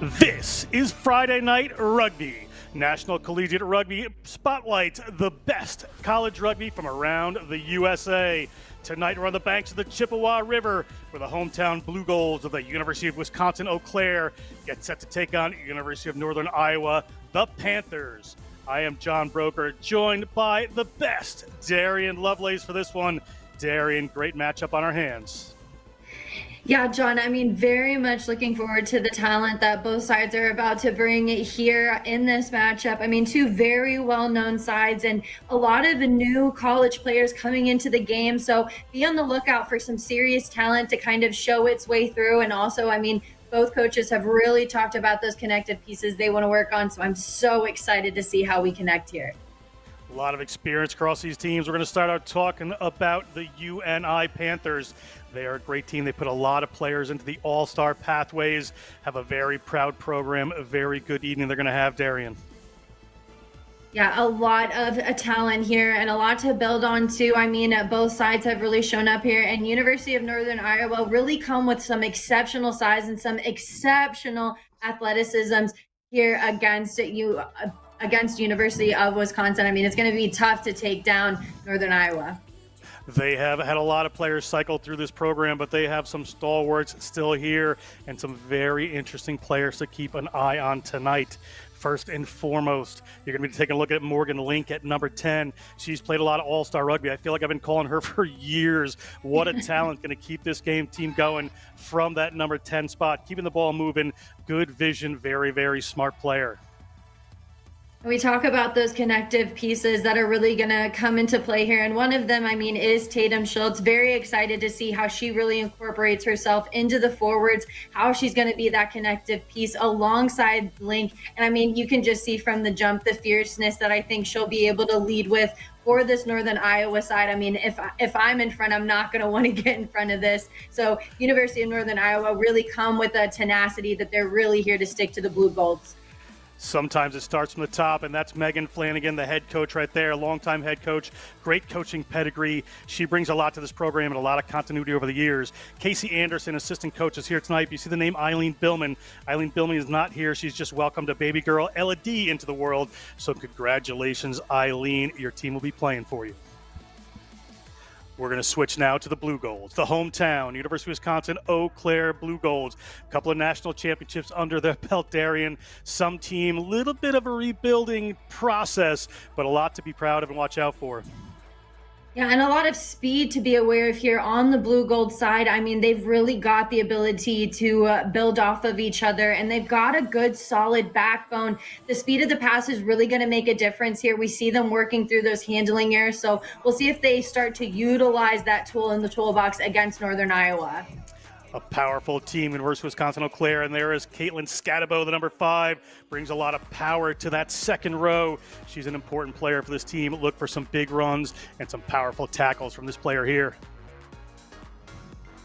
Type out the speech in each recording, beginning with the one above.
This is Friday Night Rugby. National Collegiate Rugby spotlights the best college rugby from around the USA. Tonight we're on the banks of the Chippewa River where the hometown Blue Goals of the University of Wisconsin Eau Claire get set to take on University of Northern Iowa, the Panthers. I am John Broker, joined by the best, Darian Lovelace, for this one. Darian, great matchup on our hands. Yeah, John, very much looking forward to the talent that both sides are about to bring here in this matchup. Two very well-known sides and a lot of new college players coming into the game. So be on the lookout for some serious talent to kind of show its way through. And also, both coaches have really talked about those connective pieces they want to work on. So I'm so excited to see how we connect here. A lot of experience across these teams. We're going to start out talking about the UNI Panthers. They are a great team. They put a lot of players into the all-star pathways, have a very proud program, a very good evening they're going to have, Darian. Yeah, a lot of talent here and a lot to build on too. Both sides have really shown up here, and University of Northern Iowa really come with some exceptional size and some exceptional athleticisms here against University of Wisconsin. It's going to be tough to take down Northern Iowa. They have had a lot of players cycle through this program, but they have some stalwarts still here and some very interesting players to keep an eye on tonight. First and foremost, you're going to be taking a look at Morgan Link at number 10. She's played a lot of all-star rugby. I feel like I've been calling her for years. What a talent, going to keep this team going from that number 10 spot, keeping the ball moving, good vision, very, very smart player. We talk about those connective pieces that are really going to come into play here. And one of them, is Tatum Schultz. Very excited to see how she really incorporates herself into the forwards, how she's going to be that connective piece alongside Link. And you can just see from the jump, the fierceness that I think she'll be able to lead with for this Northern Iowa side. If I'm in front, I'm not going to want to get in front of this. So University of Northern Iowa really come with a tenacity that they're really here to stick to the Blue Golds. Sometimes it starts from the top, and that's Megan Flanagan, the head coach right there, longtime head coach, great coaching pedigree. She brings a lot to this program and a lot of continuity over the years. Casey Anderson, assistant coach, is here tonight. You see the name Eileen Billman. Eileen Billman is not here. She's just welcomed a baby girl, Ella D, into the world. So congratulations, Eileen. Your team will be playing for you. We're going to switch now to the Blue Goals, the hometown, University of Wisconsin, Eau Claire Blue Goals. A couple of national championships under their belt, Darian. Some team, a little bit of a rebuilding process, but a lot to be proud of and watch out for. Yeah, and a lot of speed to be aware of here on the Blue Gold side. They've really got the ability to build off of each other, and they've got a good, solid backbone. The speed of the pass is really going to make a difference here. We see them working through those handling errors, so we'll see if they start to utilize that tool in the toolbox against Northern Iowa. A powerful team, University of Wisconsin Eau Claire, and there is Caitlin Scatabo, the number 5, brings a lot of power to that second row. She's an important player for this team. Look for some big runs and some powerful tackles from this player here.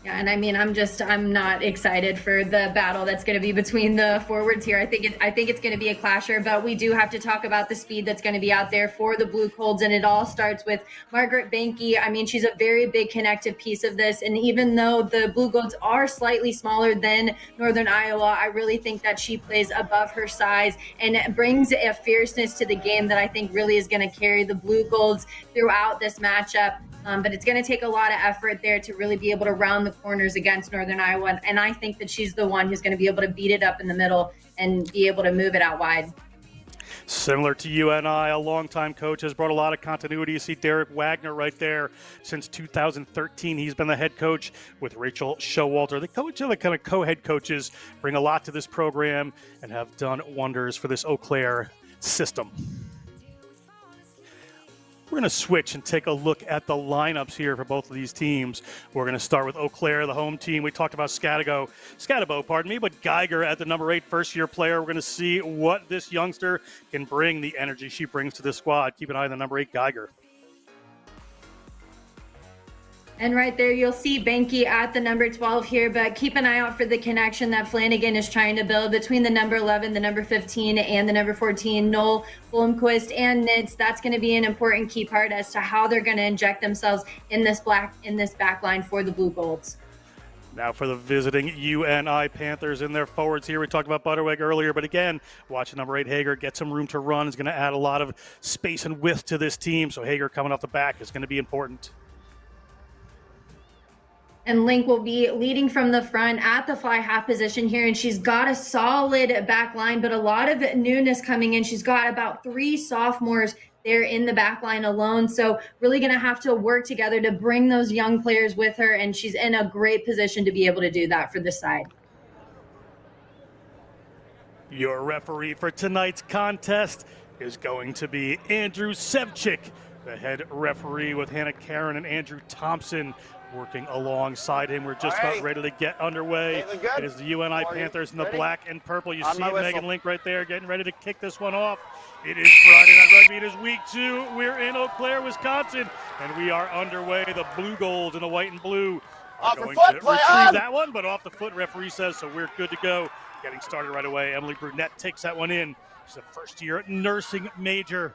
Yeah, and I'm not excited for the battle that's going to be between the forwards here. I think it's going to be a clasher, but we do have to talk about the speed that's going to be out there for the Blue Colds, and it all starts with Margaret Banky. She's a very big connective piece of this, and even though the Blue Golds are slightly smaller than Northern Iowa, I really think that she plays above her size and brings a fierceness to the game that I think really is going to carry the Blue Golds throughout this matchup. But it's going to take a lot of effort there to really be able to round the corners against Northern Iowa. And I think that she's the one who's going to be able to beat it up in the middle and be able to move it out wide. Similar to UNI, a longtime coach, has brought a lot of continuity. You see Derek Wagner right there. Since 2013, he's been the head coach with Rachel Showalter. The coach of the kind of co-head coaches bring a lot to this program and have done wonders for this Eau Claire system. We're going to switch and take a look at the lineups here for both of these teams. We're going to start with Eau Claire, the home team. We talked about Scatabo, but Geiger at the number 8 first-year player. We're going to see what this youngster can bring, the energy she brings to this squad. Keep an eye on the number 8, Geiger. And right there, you'll see Banky at the number 12 here, but keep an eye out for the connection that Flanagan is trying to build between the number 11, the number 15, and the number 14, Noel Blomquist and Nitz. That's going to be an important key part as to how they're going to inject themselves in this back line for the Blue Golds. Now for the visiting UNI Panthers in their forwards here. We talked about Butterweg earlier, but again, watching number 8 Hager get some room to run is going to add a lot of space and width to this team. So Hager coming off the back is going to be important. And Link will be leading from the front at the fly half position here. And she's got a solid back line, but a lot of newness coming in. She's got about 3 sophomores there in the back line alone. So really going to have to work together to bring those young players with her. And she's in a great position to be able to do that for this side. Your referee for tonight's contest is going to be Andrew Sevchik, the head referee, with Hannah Karen and Andrew Thompson working alongside him. We're just about ready to get underway. It is the UNI Panthers in the black and purple. You see Megan Link right there getting ready to kick this one off. It is Friday Night Rugby. It is week 2. We're in Eau Claire, Wisconsin, and we are underway. The Blue Gold in the white and blue are going to retrieve that one, but off the foot, referee says, so we're good to go. Getting started right away. Emily Brunette takes that one in. She's a first-year nursing major.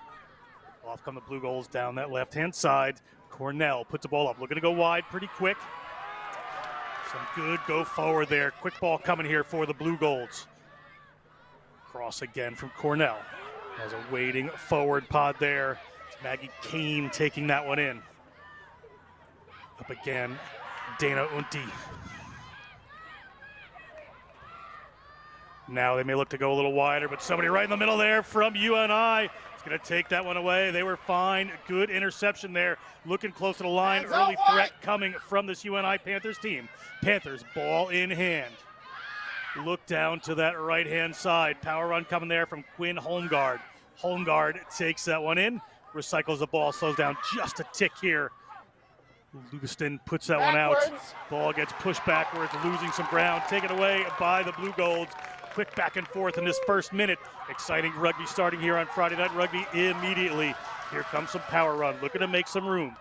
Off come the Blue Golds down that left-hand side. Cornell puts the ball up, looking to go wide pretty quick. Some good go forward there. Quick ball coming here for the Blue Golds. Cross again from Cornell. Has a waiting forward pod there. It's Maggie Kane taking that one in. Up again, Dana Unti. Now they may look to go a little wider, but somebody right in the middle there from UNI. It's going to take that one away. They were fine. Good interception there. Looking close to the line. Early threat coming from this UNI Panthers team. Panthers ball in hand. Look down to that right-hand side. Power run coming there from Quinn Holmgard. Holmgard takes that one in. Recycles the ball. Slows down just a tick here. Lewiston puts that one out. Ball gets pushed backwards, losing some ground. Taken away by the Blue Golds. Quick back and forth in this first minute. Exciting rugby starting here on Friday Night Rugby immediately. Here comes some power run, looking to make some room.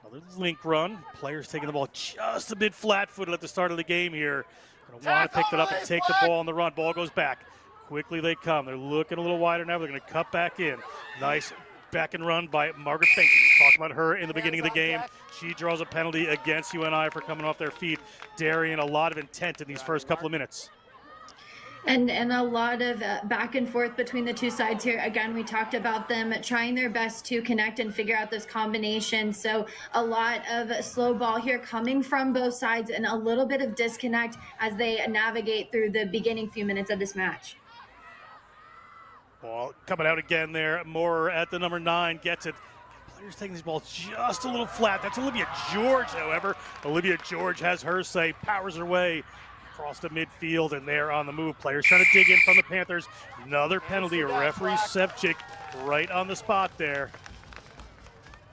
Another link run. Players taking the ball just a bit flat-footed at the start of the game here. Going to want to pick it up and take the ball on the run. Ball goes back. Quickly they come. They're looking a little wider now. They're going to cut back in. Nice back and run by Margaret Benke. We talked about her in the beginning of the game. She draws a penalty against UNI for coming off their feet. Darian, a lot of intent in these first couple of minutes. And a lot of back and forth between the two sides here. Again, we talked about them trying their best to connect and figure out this combination. So a lot of slow ball here coming from both sides and a little bit of disconnect as they navigate through the beginning few minutes of this match. Ball coming out again there. Moore at the number 9 gets it. Players taking these balls just a little flat. That's Olivia George, however. Olivia George has her say, powers her way across the midfield, and they're on the move. Players trying to dig in from the Panthers. Another penalty. Referee Sevchik right on the spot there.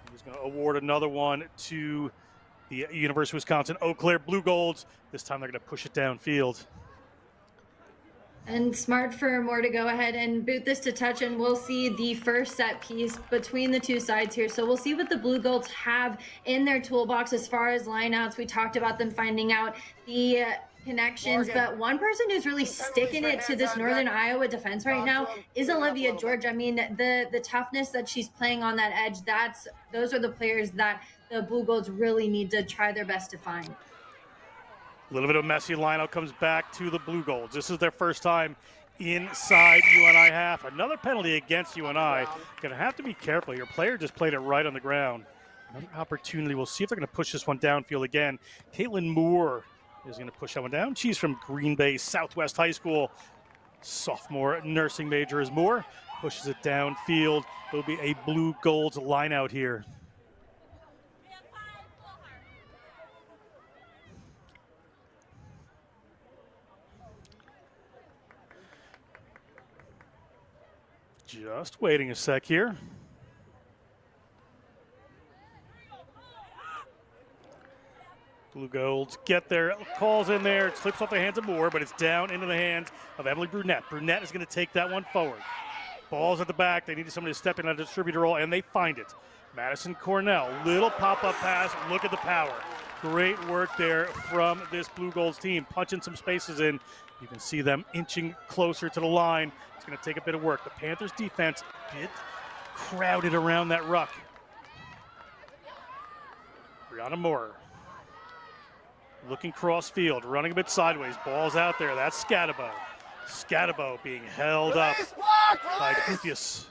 He's going to award another one to the University of Wisconsin Eau Claire Blue Golds. This time they're going to push it downfield. And smart for Moore to go ahead and boot this to touch, and we'll see the first set piece between the two sides here. So we'll see what the Blue Golds have in their toolbox as far as lineouts. We talked about them finding out the connections, but one person who's really sticking it to this Northern Iowa defense right now is Olivia George. I mean, the toughness that she's playing on that edge, those are the players that the Blue Golds really need to try their best to find. A little bit of a messy lineout comes back to the Blue Golds. This is their first time inside UNI half. Another penalty against UNI. Going to have to be careful. Your player just played it right on the ground. Another opportunity. We'll see if they're going to push this one downfield again. Caitlin Moore is going to push that one down. She's from Green Bay Southwest High School. Sophomore nursing major is Moore. Pushes it downfield. It'll be a Blue Golds lineout here. Just waiting a sec here. Blue Golds get their calls in there. It slips off the hands of Moore, but it's down into the hands of Emily Brunette. Brunette is going to take that one forward. Ball's at the back. They need somebody to step in on a distributor role, and they find it. Madison Cornell, little pop-up pass. Look at the power. Great work there from this Blue Golds team, punching some spaces in. You can see them inching closer to the line. It's going to take a bit of work. The Panthers defense a bit crowded around that ruck. Brianna Moore looking cross field, running a bit sideways. Ball's out there. That's Scatabo. Scatabo being held up by Guthius.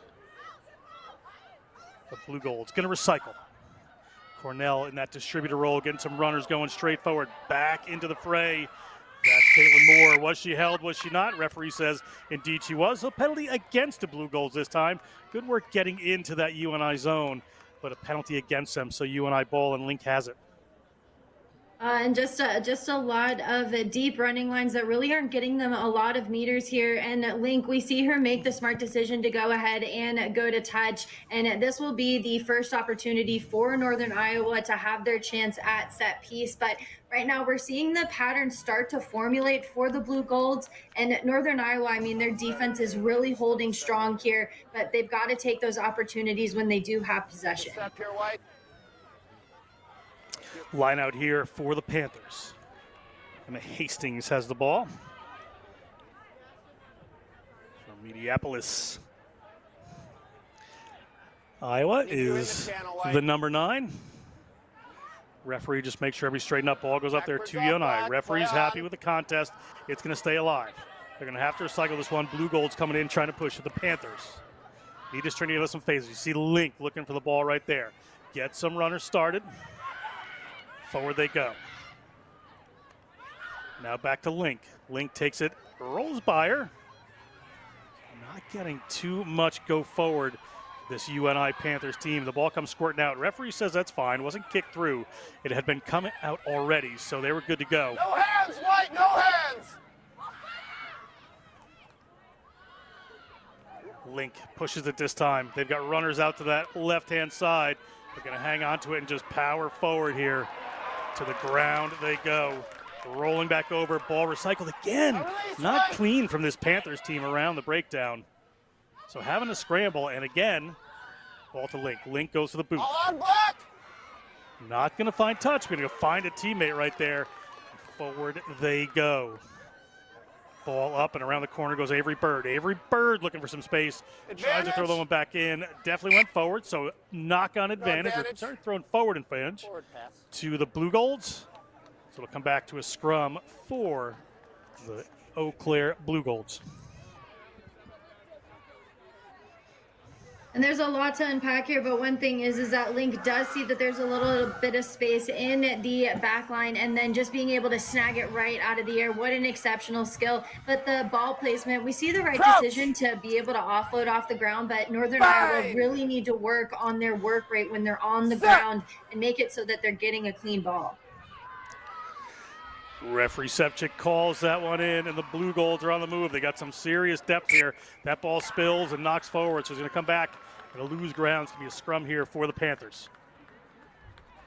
The Blue Gold's going to recycle. Cornell in that distributor role, getting some runners going straight forward. Back into the fray. That's Caitlin Moore. Was she held? Was she not? Referee says indeed she was. So penalty against the Blue Golds this time. Good work getting into that UNI zone, but a penalty against them. So UNI ball, and Link has it. And just a lot of deep running lines that really aren't getting them a lot of meters here. And Link, we see her make the smart decision to go ahead and go to touch. And this will be the first opportunity for Northern Iowa to have their chance at set piece. But right now we're seeing the pattern start to formulate for the Blue Golds. And Northern Iowa, I mean, their defense is really holding strong here, but they've got to take those opportunities when they do have possession. Line out here for the Panthers. Emma Hastings has the ball. From Mediapolis. Iowa is the number 9. Referee just makes sure everybody's straightened up. Ball goes up there to UNI. Referee's happy with the contest. It's going to stay alive. They're going to have to recycle this one. Blue Gold's coming in trying to push at the Panthers. Need to turn to give us some phases. You see Link looking for the ball right there. Get some runners started. Forward they go. Now back to Link. Link takes it, rolls by her. Not getting too much go forward, this UNI Panthers team. The ball comes squirting out. Referee says that's fine. Wasn't kicked through. It had been coming out already, so they were good to go. No hands, White, no hands! Link pushes it this time. They've got runners out to that left-hand side. They're going to hang on to it and just power forward here. To the ground they go. Rolling back over, ball recycled again. Not clean from this Panthers team around the breakdown. So having to scramble, and again, ball to Link. Link goes to the boot. Not going to find touch, but going to find a teammate right there. Forward they go. Ball up and around the corner goes Avery Bird. Avery Bird looking for some space. Tries to throw the one back in. Definitely went forward, so knock on advantage. Sorry, throwing forward advantage to the Blue Golds. So it'll come back to a scrum for the Eau Claire Blue Golds. And there's a lot to unpack here, but one thing is that Link does see that there's a little bit of space in the back line, and then just being able to snag it right out of the air. What an exceptional skill. But the ball placement, we see the right decision to be able to offload off the ground, but Northern Iowa really need to work on their work rate when they're on the ground and make it so that they're getting a clean ball. Referee Sevchik calls that one in, and the Blue Golds are on the move. They got some serious depth here. That ball spills and knocks forward, so he's going to come back. Going to lose ground. It's going to be a scrum here for the Panthers.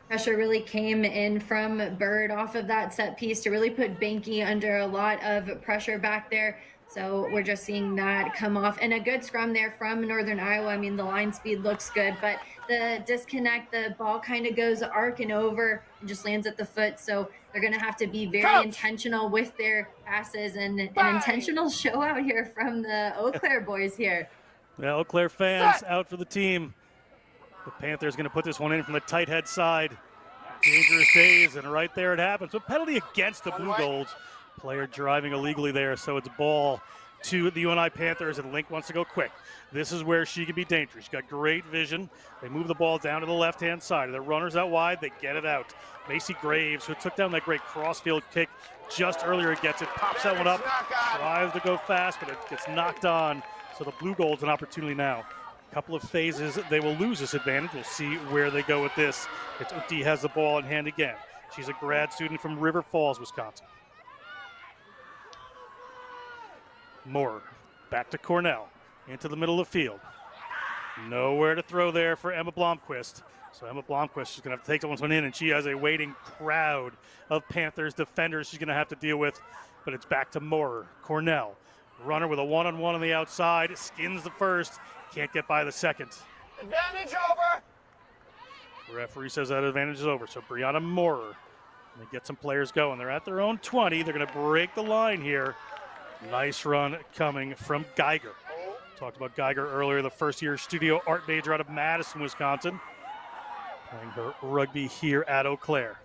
Pressure really came in from Bird off of that set piece to really put Banky under a lot of pressure back there. So we're just seeing that come off. And a good scrum there from Northern Iowa. I mean, the line speed looks good, but the disconnect, the ball kind of goes arcing over and just lands at the foot. So they're going to have to be very intentional with their passes, and an intentional show out here from the Eau Claire boys here. Yeah, Eau Claire fans out for the team. The Panthers going to put this one in from the tight head side. Dangerous days, and right there it happens. So penalty against the Blue Golds. Player driving illegally there, so it's ball to the UNI Panthers, and Link wants to go quick. This is where she can be dangerous. She's got great vision. They move the ball down to the left-hand side. The runners out wide, they get it out. Macy Graves, who took down that great crossfield kick just earlier, gets it, pops that one up, tries to go fast, but it gets knocked on. So the Blue Golds an opportunity now. A couple of phases, they will lose this advantage. We'll see where they go with this. It's Uti has the ball in hand again. She's a grad student from River Falls, Wisconsin. Moore back to Cornell, into the middle of the field. Nowhere to throw there for Emma Blomqvist. So Emma Blomqvist is going to have to take that one in, and she has a waiting crowd of Panthers defenders she's going to have to deal with. But it's back to Moore. Cornell, runner with a one-on-one on the outside, skins the first, can't get by the second. Advantage over. Referee says that advantage is over. So Brianna Moore, they get some players going. They're at their own 20. They're going to break the line here. Nice run coming from Geiger. Talked about Geiger earlier, the first-year studio art major out of Madison, Wisconsin. playing her rugby here at Eau Claire.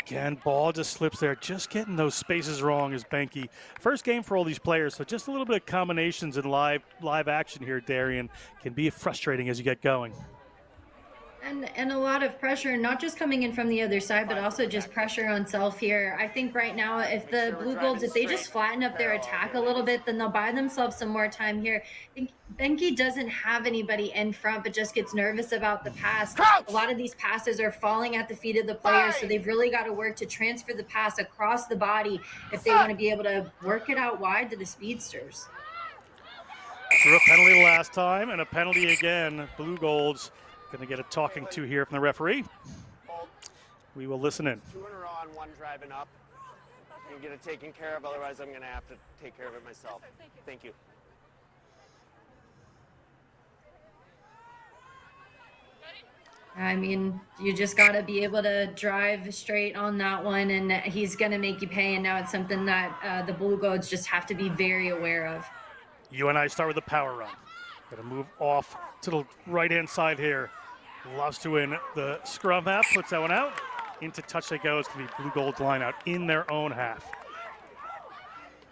Again, ball just slips there. Just getting those spaces wrong is Benke. First game for all these players, so just a little bit of combinations and live action here, Darian, can be frustrating as you get going. And a lot of pressure, not just coming in from the other side, but also just pressure on self here. I think right now, if the Blue Golds, if they just flatten up their attack a little bit, then they'll buy themselves some more time here. I think Benke doesn't have anybody in front, but just gets nervous about the pass. A lot of these passes are falling at the feet of the players, so they've really got to work to transfer the pass across the body if they want to be able to work it out wide to the speedsters. Threw a penalty last time, and a penalty again. Blue Golds going to get a talking to here from the referee. We will listen in. 2 in a row on one driving up. You get it taken care of, otherwise I'm going to have to take care of it myself. Thank you. I mean, you just got to be able to drive straight on that one, and he's going to make you pay, and now it's something that the Blue Golds just have to be very aware of. UNI start with the power run. Going to move off to the right-hand side here. Loves to win the scrum half, puts that one out. Into touch they go. It's going to be Blue Golds line out in their own half.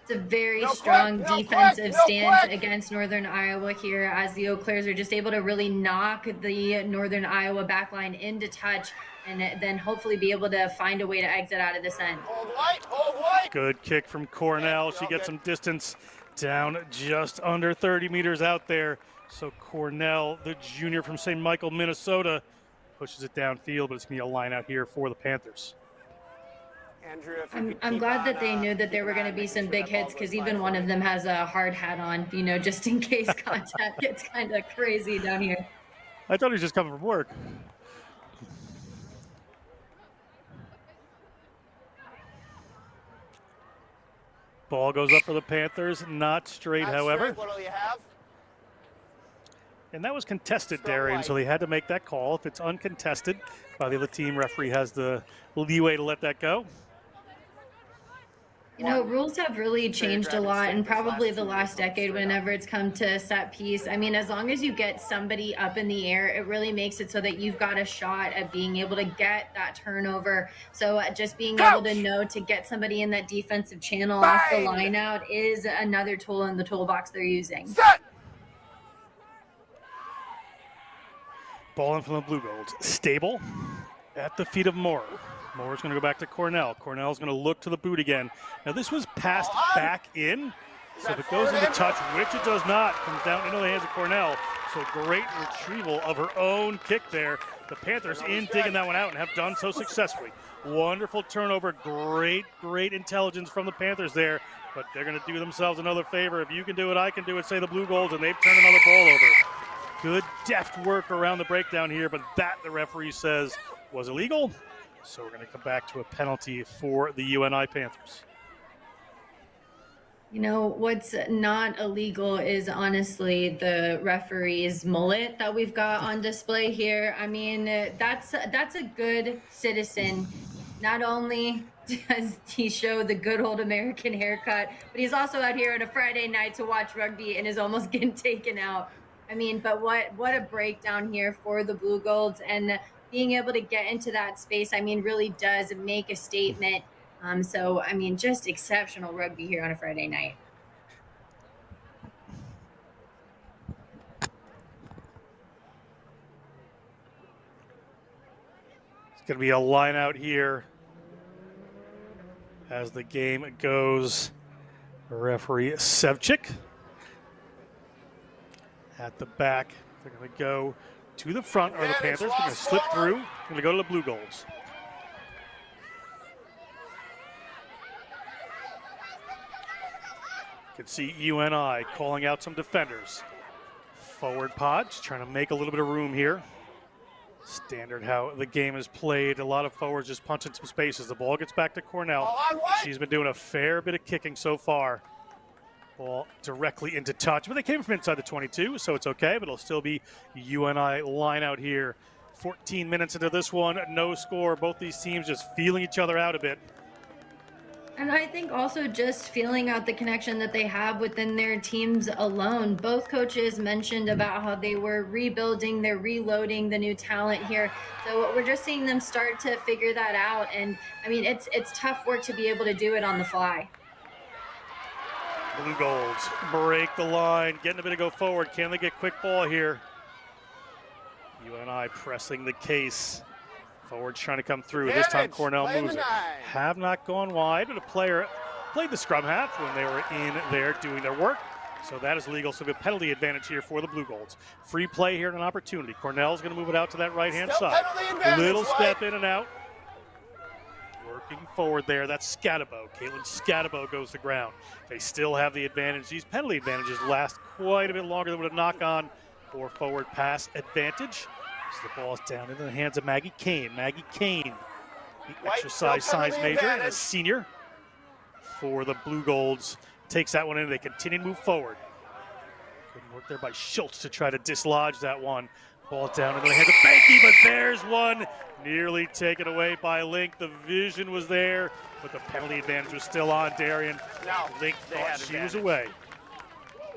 It's a very strong defensive stance against Northern Iowa here, as the Eau Claires are just able to really knock the Northern Iowa backline into touch and then hopefully be able to find a way to exit out of this end. Hold white. Good kick from Cornell. She gets some distance down just under 30 meters out there. So Cornell, the junior from St. Michael, Minnesota, pushes it downfield, but it's going to be a line out here for the Panthers. Andrew, I'm glad that they knew that there were going to be some big hits, because even one of them has a hard hat on, you know, just in case contact gets kind of crazy down here. I thought he was just coming from work. Ball goes up for the Panthers, not straight, however. What do you have? And that was contested, Darian, so they had to make that call. If it's uncontested by the other team, referee has the leeway to let that go. You know, rules have really changed a lot, and probably the last decade whenever it's come to set piece. I mean, as long as you get somebody up in the air, it really makes it so that you've got a shot at being able to get that turnover. So just being able to know to get somebody in that defensive channel off the line out is another tool in the toolbox they're using. Set! Ball in from the Blue Golds. Stable at the feet of Moore. Moore's going to go back to Cornell. Cornell's going to look to the boot again. Now this was passed back in, so if it goes into touch, which it does not, comes down into the hands of Cornell. So great retrieval of her own kick there. The Panthers in digging that one out and have done so successfully. Wonderful turnover. Great intelligence from the Panthers there. But they're going to do themselves another favor. If you can do it, I can do it, say the Blue Golds, and they've turned another ball over. Good deft work around the breakdown here, but that, the referee says, was illegal. So we're going to come back to a penalty for the UNI Panthers. You know, what's not illegal is honestly the referee's mullet that we've got on display here. I mean, that's a good citizen. Not only does he show the good old American haircut, but he's also out here on a Friday night to watch rugby and is almost getting taken out. I mean, but what a breakdown here for the Blue Golds, and being able to get into that space, I mean, really does make a statement. So, I mean, just exceptional rugby here on a Friday night. It's going to be a line out here as the game goes. Referee Sevchik at the back. They're going to go to the front, are the Panthers. They're going to slip through. They're going to go to the Blue Golds. You can see UNI calling out some defenders. Forward pods trying to make a little bit of room here. Standard how the game is played. A lot of forwards just punching some spaces. The ball gets back to Cornell. She's been doing a fair bit of kicking so far. Ball directly into touch, but they came from inside the 22, so it's okay, but it'll still be UNI line out here. 14 minutes into this one, no score. Both these teams just feeling each other out a bit. And I think also just feeling out the connection that they have within their teams alone. Both coaches mentioned about how they were rebuilding, they're reloading the new talent here. So we're just seeing them start to figure that out. And I mean, it's tough work to be able to do it on the fly. Blue Golds break the line, getting a bit of go forward. Can they get quick ball here? UNI pressing the case. Forwards trying to come through. This time Cornell moves it. Have not gone wide, but a player played the scrum half when they were in there doing their work. So that is legal. So the penalty advantage here for the Blue Golds. Free play here and an opportunity. Cornell's going to move it out to that right-hand side. Little step in and out. Working forward there. That's Scatabo. Caitlin Scatabo goes to ground. They still have the advantage. These penalty advantages last quite a bit longer than would a knock-on or forward pass advantage. So the ball's down into the hands of Maggie Kane. Maggie Kane, the exercise science major and a senior for the Blue Golds, takes that one in. They continue to move forward. Good work there by Schultz to try to dislodge that one. Ball down into the hands of Banky, but there's one nearly taken away by Link. The vision was there, but the penalty advantage was still on Darian. Link thought she was away.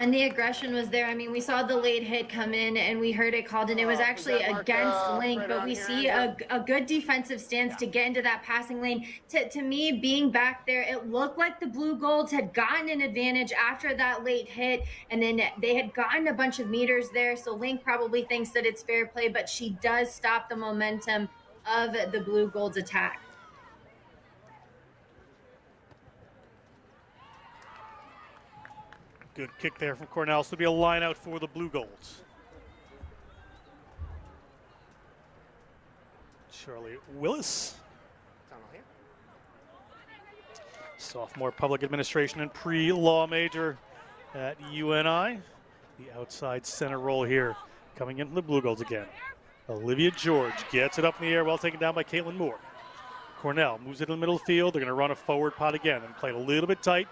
And the aggression was there. I mean, we saw the late hit come in and we heard it called, and it was actually against Link, but we see a good defensive stance to get into that passing lane. To me, being back there, it looked like the Blue Golds had gotten an advantage after that late hit, and then they had gotten a bunch of meters there, so Link probably thinks that it's fair play, but she does stop the momentum of the Blue Golds attack. Good kick there from Cornell. So it'll be a line out for the Blue Golds. Charlie Willis. Sophomore public administration and pre-law major at UNI. The outside center role here coming in from the Blue Golds again. Olivia George gets it up in the air, well taken down by Caitlin Moore. Cornell moves it in the middle of the field. They're going to run a forward pot again and play it a little bit tight.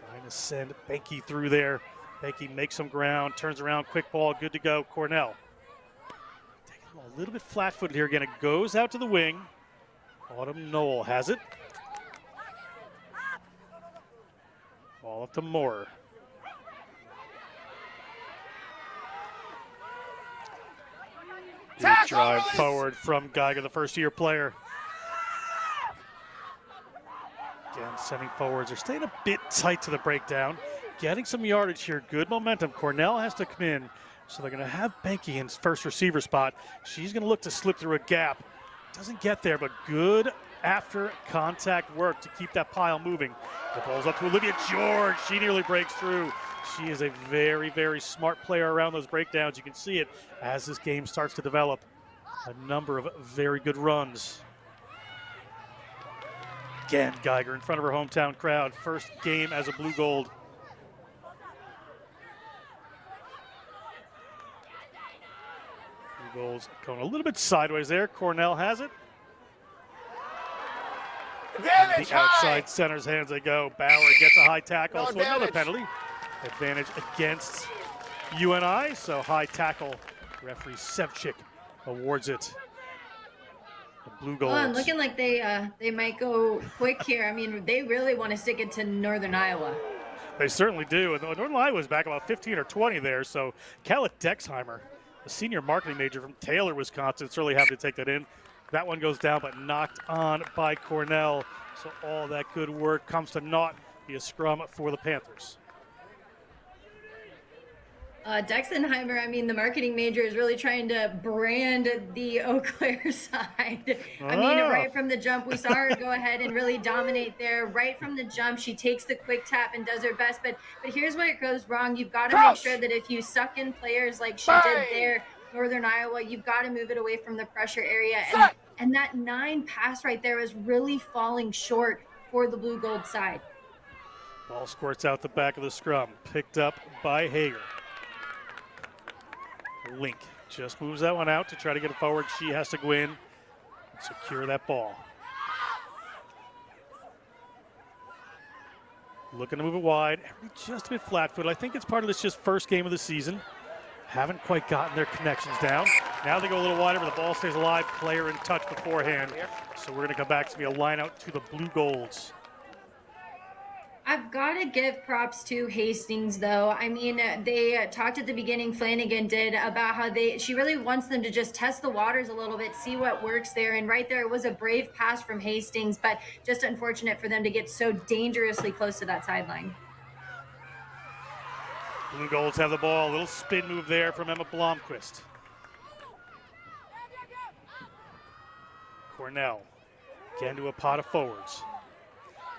Trying to send Benke through there. Benke makes some ground, turns around, quick ball, good to go. Cornell taking a little bit flat-footed here again. It goes out to the wing. Autumn Knoll has it. Ball up to Moore. Good drive forward from Geiger, the first-year player. Again, sending forwards. They're staying a bit tight to the breakdown. Getting some yardage here. Good momentum. Cornell has to come in. So they're going to have Benke in first receiver spot. She's going to look to slip through a gap. Doesn't get there, but good after contact work to keep that pile moving. The ball's up to Olivia George. She nearly breaks through. She is a very, very smart player around those breakdowns. You can see it as this game starts to develop. A number of very good runs. Again, Geiger in front of her hometown crowd. First game as a Blue Gold. Blue Golds going a little bit sideways there. Cornell has it. Advantage the outside center's hands they go. Bauer gets a high tackle, so another penalty. Advantage against UNI, so high tackle. Referee Sevchik awards it. The Blue Golds. Well, looking like they might go quick here. I mean, they really want to stick it to Northern Iowa. They certainly do. And Northern Iowa was back about 15 or 20 there. So Khaled Dexheimer, a senior marketing major from Taylor, Wisconsin, is really happy to take that in. That one goes down, but knocked on by Cornell. So all that good work comes to naught. Be a scrum for the Panthers. Dexenheimer, I mean, the marketing major is really trying to brand the Eau Claire side. I mean, right from the jump, we saw her go ahead and really dominate there. Right from the jump, she takes the quick tap and does her best. But here's where it goes wrong. You've got to make sure that if you suck in players like she did there, Northern Iowa, you've got to move it away from the pressure area. And that 9 pass right there is really falling short for the Blue Gold side. Ball squirts out the back of the scrum. Picked up by Hager. Link just moves that one out to try to get it forward. She has to go in and secure that ball. Looking to move it wide. Just a bit flat-footed. I think it's part of this just first game of the season. Haven't quite gotten their connections down. Now they go a little wider, but the ball stays alive. Player in touch beforehand. So we're going to come back to be a line out to the Blue Golds. I've got to give props to Hastings, though. I mean, they talked at the beginning, Flanagan did, about how she really wants them to just test the waters a little bit, see what works there. And right there, it was a brave pass from Hastings, but just unfortunate for them to get so dangerously close to that sideline. Blue Goals have the ball. A little spin move there from Emma Blomqvist. Cornell again to a pot of forwards.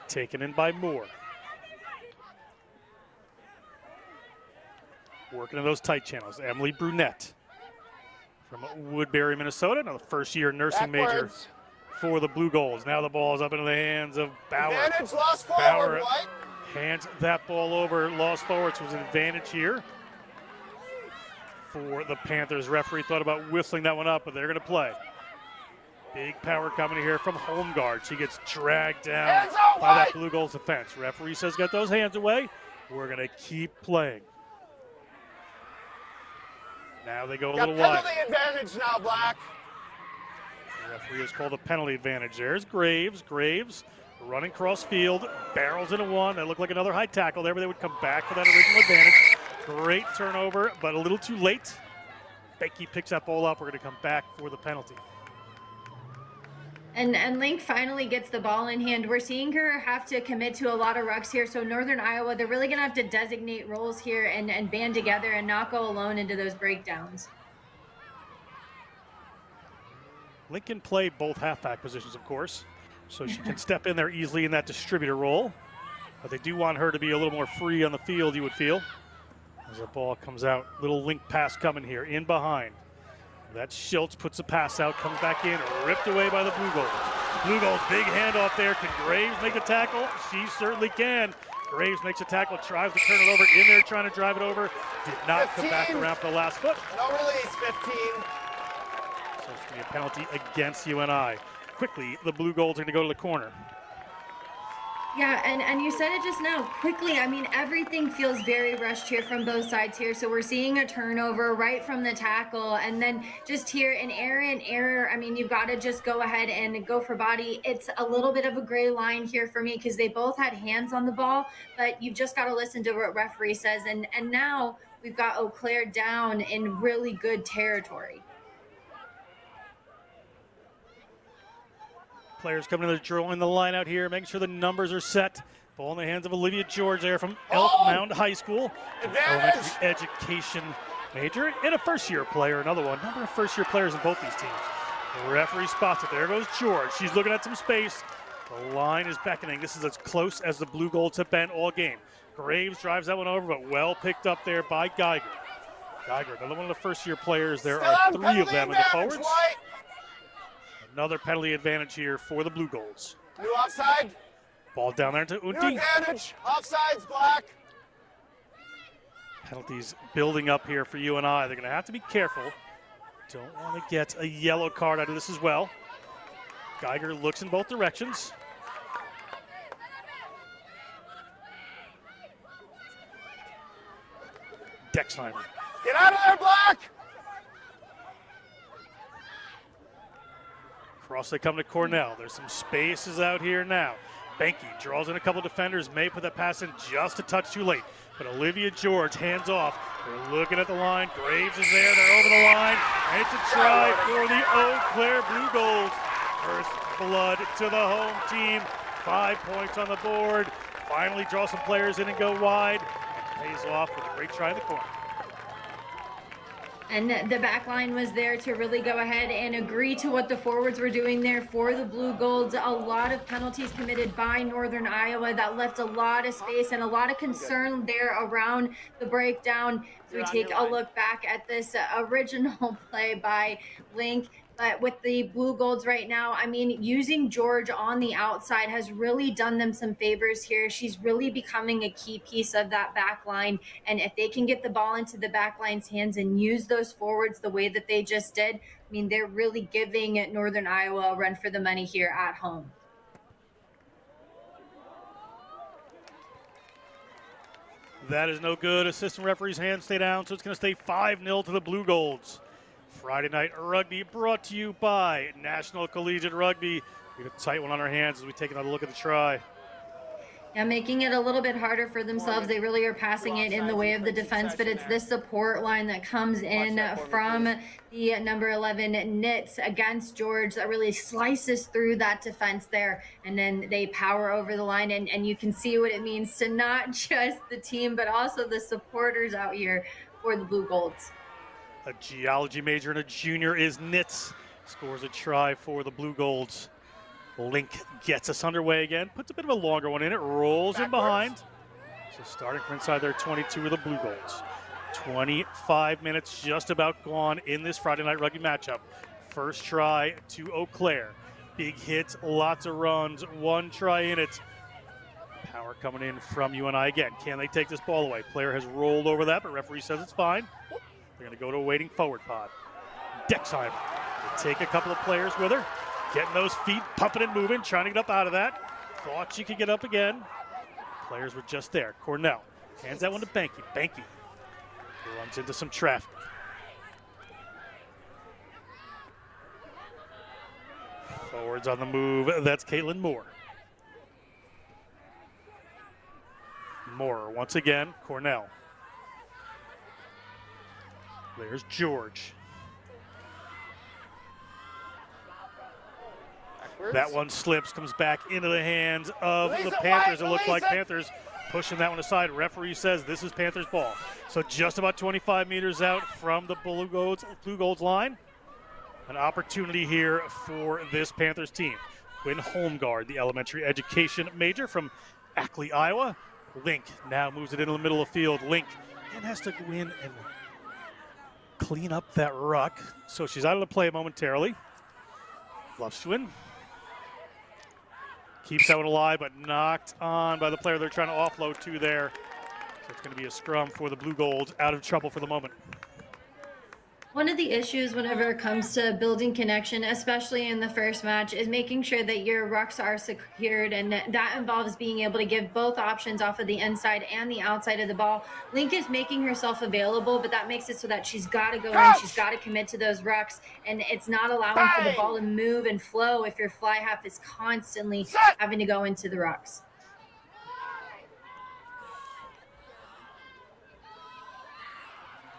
Taken in by Moore. Working in those tight channels. Emily Brunette from Woodbury, Minnesota. Another first-year nursing major for the Blue Goals. Now the ball is up into the hands of Bauer. Advantage, lost forward, Bauer White. hands that ball over. Lost forward, so it was an advantage here for the Panthers. Referee thought about whistling that one up, but they're going to play. Big power coming here from home guard. She gets dragged down by that Blue Goals defense. Referee says, get those hands away. We're going to keep playing. Now they go a little wide. Penalty advantage now, Black. The referee has called a penalty advantage. There's Graves. Graves running cross field, barrels into one. That looked like another high tackle there, but they would come back for that original advantage. Great turnover, but a little too late. Becky picks that ball up. We're going to come back for the penalty. And Link finally gets the ball in hand. We're seeing her have to commit to a lot of rucks here. So Northern Iowa, they're really going to have to designate roles here and band together and not go alone into those breakdowns. Link can play both halfback positions, of course, so she can step in there easily in that distributor role. But they do want her to be a little more free on the field, you would feel. As the ball comes out, little Link pass coming here, in behind. That Schultz puts the pass out, comes back in, ripped away by the Blue Goals. Blue Goals, big handoff there. Can Graves make the tackle? She certainly can. Graves makes a tackle, tries to turn it over, in there trying to drive it over. Did not 15. Come back around for the last foot. No release, 15. So it's going to be a penalty against UNI. Quickly, the Blue Goals are going to go to the corner. Yeah, and you said it just now, quickly. I mean, everything feels very rushed here from both sides here. So we're seeing a turnover right from the tackle, and then just here an error. I mean, you've got to just go ahead and go for body. It's a little bit of a gray line here for me because they both had hands on the ball, but you've just got to listen to what referee says. And now we've got Eau Claire down in really good territory. Players coming to drawing the line out here, making sure the numbers are set. Ball in the hands of Olivia George there from Elk Mound High School. Elementary education major and a first-year player, another one. Number of first-year players in both these teams. The referee spots it. There goes George. She's looking at some space. The line is beckoning. This is as close as the Blue Goals have been all game. Graves drives that one over, but well picked up there by Geiger. Geiger, another one of the first-year players. There are three of them in the forwards. White. Another penalty advantage here for the Blue Goals. New offside. Ball down there to Unti. New advantage. Offsides, Black. Penalties building up here for UNI. They're going to have to be careful. Don't want to get a yellow card out of this as well. Geiger looks in both directions. Dexheimer. Get out of there, Black. Cross they come to Cornell. There's some spaces out here now. Benke draws in a couple defenders, may put that pass in just a touch too late. But Olivia George hands off. They're looking at the line. Graves is there. They're over the line. And it's a try for the Eau Claire Blue Goals. First blood to the home team. 5 points on the board. Finally draw some players in and go wide. And pays off with a great try in the corner. And the back line was there to really go ahead and agree to what the forwards were doing there for the Blue Goals. A lot of penalties committed by Northern Iowa that left a lot of space and a lot of concern there around the breakdown. So we take a look back at this original play by Link. But with the Blue Goals right now, I mean, using George on the outside has really done them some favors here. She's really becoming a key piece of that back line. And if they can get the ball into the back line's hands and use those forwards the way that they just did, I mean, they're really giving Northern Iowa a run for the money here at home. That is no good. Assistant referee's hands stay down, so it's going to stay 5-0 to the Blue Goals. Friday Night Rugby brought to you by National Collegiate Rugby. We have a tight one on our hands as we take another look at the try. And making it a little bit harder for themselves. They really are passing it in the way of the defense, but it's this support line that comes in from the number 11 Knits against George that really slices through that defense there. And then they power over the line, and you can see what it means to not just the team, but also the supporters out here for the Blue Golds. A geology major and a junior is Knits. Scores a try for the Blue Golds. Link gets us underway again, puts a bit of a longer one in, it rolls in behind. So starting from inside their 22 of the Blue Golds. 25 minutes just about gone in this Friday Night Rugby matchup. First try to Eau Claire. Big hits, lots of runs, one try in it. Power coming in from UNI again. Can they take this ball away? Player has rolled over that, but referee says it's fine. They're going to go to a waiting forward pod. Dexheimer will take a couple of players with her. Getting those feet pumping and moving, trying to get up out of that. Thought she could get up again. Players were just there. Cornell hands that one to Banky. Banky runs into some traffic. Forwards on the move. That's Caitlin Moore. Moore once again. Cornell. There's George. That one slips, comes back into the hands of the Panthers. It looks like Panthers pushing that one aside. Referee says this is Panthers ball. So just about 25 meters out from the Blue Golds line. An opportunity here for this Panthers team. Quinn Holmgard, the elementary education major from Ackley, Iowa. Link now moves it into the middle of the field. Link then has to go in and clean up that ruck. So she's out of the play momentarily. Lufschwin keeps that one alive, but knocked on by the player they're trying to offload to there. So it's going to be a scrum for the Blue Golds, out of trouble for the moment. One of the issues whenever it comes to building connection, especially in the first match, is making sure that your rucks are secured, and that involves being able to give both options off of the inside and the outside of the ball. Link is making herself available, but that makes it so that she's got to go in, she's got to commit to those rucks, and it's not allowing for the ball to move and flow if your fly half is constantly having to go into the rucks.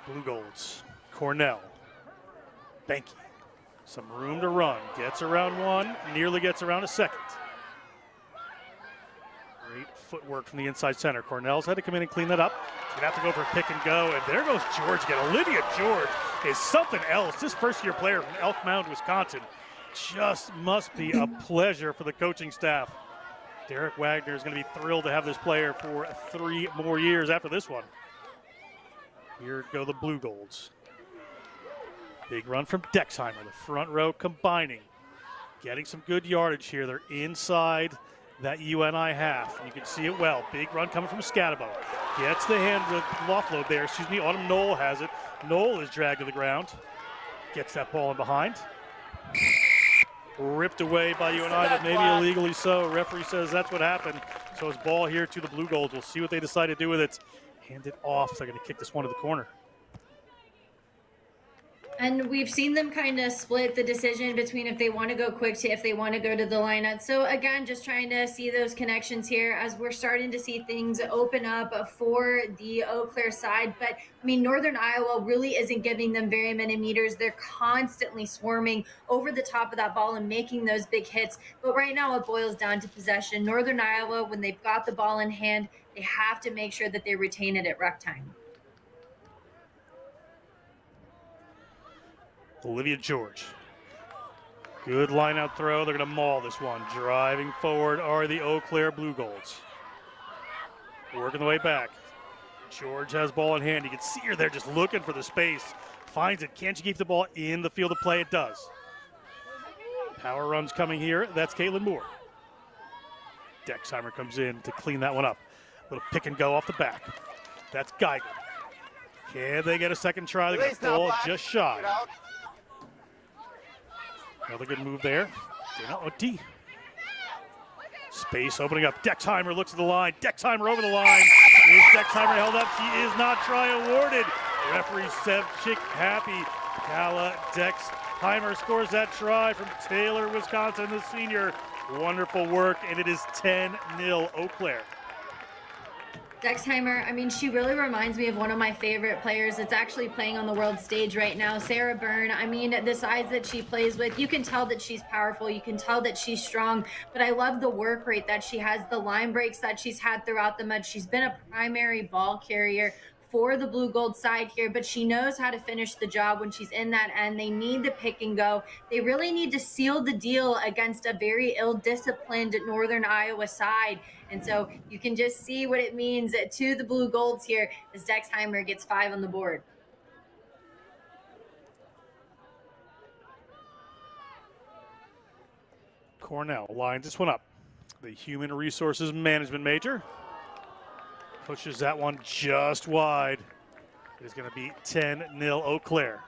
Blue Golds. Cornell. Banky. Some room to run. Gets around one. Nearly gets around a second. Great footwork from the inside center. Cornell's had to come in and clean that up. She's going to have to go for a pick and go. And there goes George again. Olivia George is something else. This first-year player from Elk Mound, Wisconsin, just must be a pleasure for the coaching staff. Derek Wagner is going to be thrilled to have this player for 3 more years after this one. Here go the Blue Golds. Big run from Dexheimer, the front row combining. Getting some good yardage here. They're inside that UNI half. You can see it well. Big run coming from Scatabo. Gets the hand offload there. Autumn Knoll has it. Knoll is dragged to the ground. Gets that ball in behind. Ripped away by UNI, but maybe illegally so. Referee says that's what happened. So it's ball here to the Blue Golds. We'll see what they decide to do with it. Hand it off. They're going to kick this one to the corner. And we've seen them kind of split the decision between if they want to go quick to if they want to go to the lineup. So again, just trying to see those connections here as we're starting to see things open up for the Eau Claire side. But I mean, Northern Iowa really isn't giving them very many meters. They're constantly swarming over the top of that ball and making those big hits. But right now it boils down to possession. Northern Iowa, when they've got the ball in hand, they have to make sure that they retain it at ruck time. Olivia George. Good line out throw. They're going to maul this one. Driving forward are the Eau Claire Blue Golds. Working the way back. George has ball in hand. You can see her there just looking for the space. Finds it. Can she keep the ball in the field of play? It does. Power runs coming here. That's Caitlin Moore. Dexheimer comes in to clean that one up. Little pick and go off the back. That's Geiger. Can they get a second try? They're going to fall just shy. Another good move there. Dana Oti. Space opening up. Dexheimer looks at the line. Dexheimer over the line. Is Dexheimer held up? She is not. Try awarded. Referee Sevchik happy. Kala Dexheimer scores that try from Taylor, Wisconsin, the senior. Wonderful work, and it is 10-0 Eau Claire. Dexheimer, I mean, she really reminds me of one of my favorite players that's actually playing on the world stage right now, Sarah Byrne. I mean, the size that she plays with, you can tell that she's powerful. You can tell that she's strong, but I love the work rate that she has, the line breaks that she's had throughout the match. She's been a primary ball carrier for the blue gold side here, but she knows how to finish the job when she's in that end. They need to pick and go. They really need to seal the deal against a very ill-disciplined Northern Iowa side. And so you can just see what it means to the blue golds here as Dexheimer gets 5 on the board. Cornell lines this one up. The human resources management major pushes that one just wide. It is going to be 10-0 Eau Claire.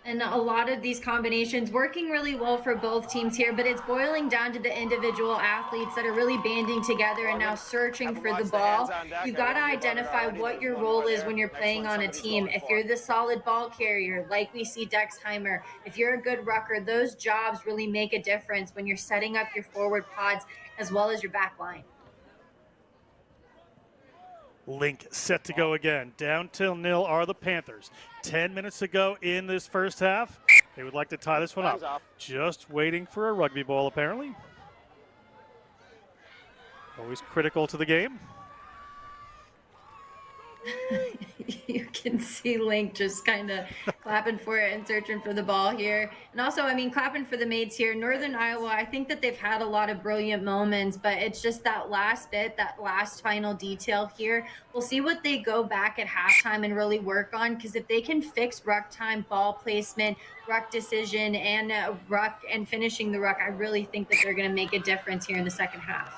And a lot of these combinations working really well for both teams here, but it's boiling down to the individual athletes that are really banding together and now searching for the ball. You've got to identify what your role is when you're playing on a team. If you're the solid ball carrier, like we see Dexheimer, if you're a good rucker, those jobs really make a difference when you're setting up your forward pods as well as your back line. Link set to go again. Down till nil are the Panthers. 10 minutes to go in this first half. They would like to tie this one up. Just waiting for a rugby ball, apparently. Always critical to the game. You can see Link just kind of clapping for it and searching for the ball here. And also, I mean, clapping for the mates here. Northern Iowa, I think that they've had a lot of brilliant moments, but it's just that last bit, that last final detail here. We'll see what they go back at halftime and really work on, because if they can fix ruck time, ball placement, ruck decision, and ruck and finishing the ruck, I really think that they're going to make a difference here in the second half.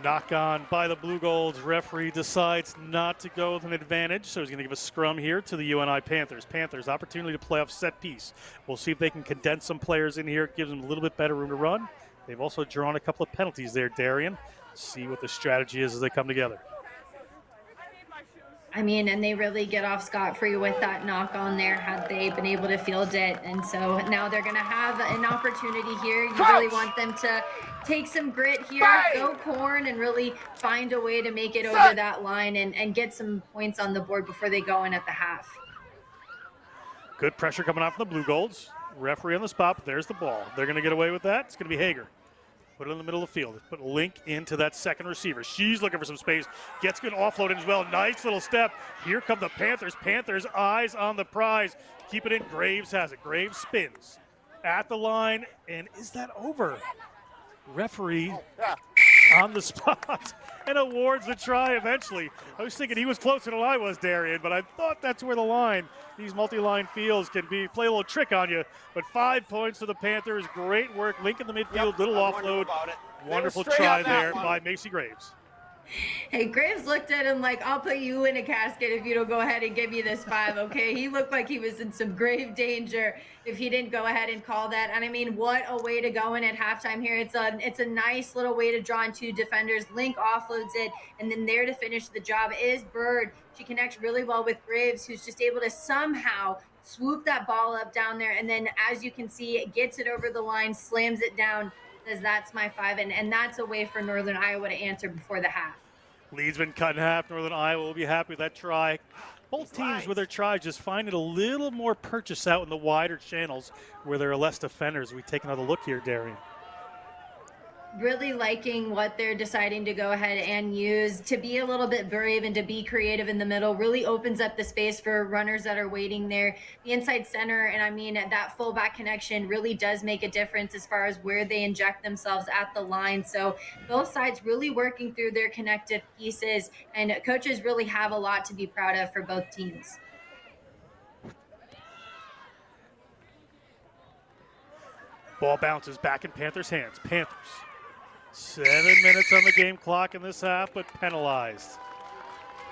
Knock on by the Blue Golds. Referee decides not to go with an advantage, so he's going to give a scrum here to the UNI Panthers. Panthers, opportunity to play off set piece. We'll see if they can condense some players in here. It gives them a little bit better room to run. They've also drawn a couple of penalties there, Darian. See what the strategy is as they come together. I mean, and they really get off scot-free with that knock on there had they been able to field it. And so now they're going to have an opportunity here. You really want them to take some grit here, go corn, and really find a way to make it over that line and get some points on the board before they go in at the half. Good pressure coming out from the Blue Golds. Referee on the spot, but there's the ball. They're going to get away with that. It's going to be Hager. Put it in the middle of the field. Put Link into that second receiver. She's looking for some space. Gets good offload as well. Nice little step. Here come the Panthers. Panthers eyes on the prize. Keep it in. Graves has it. Graves spins at the line. And is that over? Referee on the spot and awards the try eventually. I was thinking he was closer than I was, Darian, but I thought that's where the line, these multi-line fields can be, play a little trick on you. But 5 points to the Panthers. Great work. Link in the midfield, little offload. Wonderful try there by Macy Graves. Hey, Graves looked at him like, I'll put you in a casket if you don't go ahead and give me this 5, okay? He looked like he was in some grave danger if he didn't go ahead and call that. And I mean, what a way to go in at halftime here. It's a nice little way to draw in 2 defenders. Link offloads it, and then there to finish the job is Bird. She connects really well with Graves, who's just able to somehow swoop that ball up down there. And then, as you can see, it gets it over the line, slams it down, says that's my 5, and that's a way for Northern Iowa to answer before the half. Lead's been cut in half. Northern Iowa will be happy with that try. Both teams with their tries just find it a little more purchase out in the wider channels where there are less defenders. We take another look here, Darian. Really liking what they're deciding to go ahead and use to be a little bit brave and to be creative in the middle. Really opens up the space for runners that are waiting there. The inside center, and I mean that fullback connection really does make a difference as far as where they inject themselves at the line. So both sides really working through their connective pieces, and coaches really have a lot to be proud of for both teams. Ball bounces back in Panthers' hands. Panthers. 7 minutes on the game clock in this half, but penalized.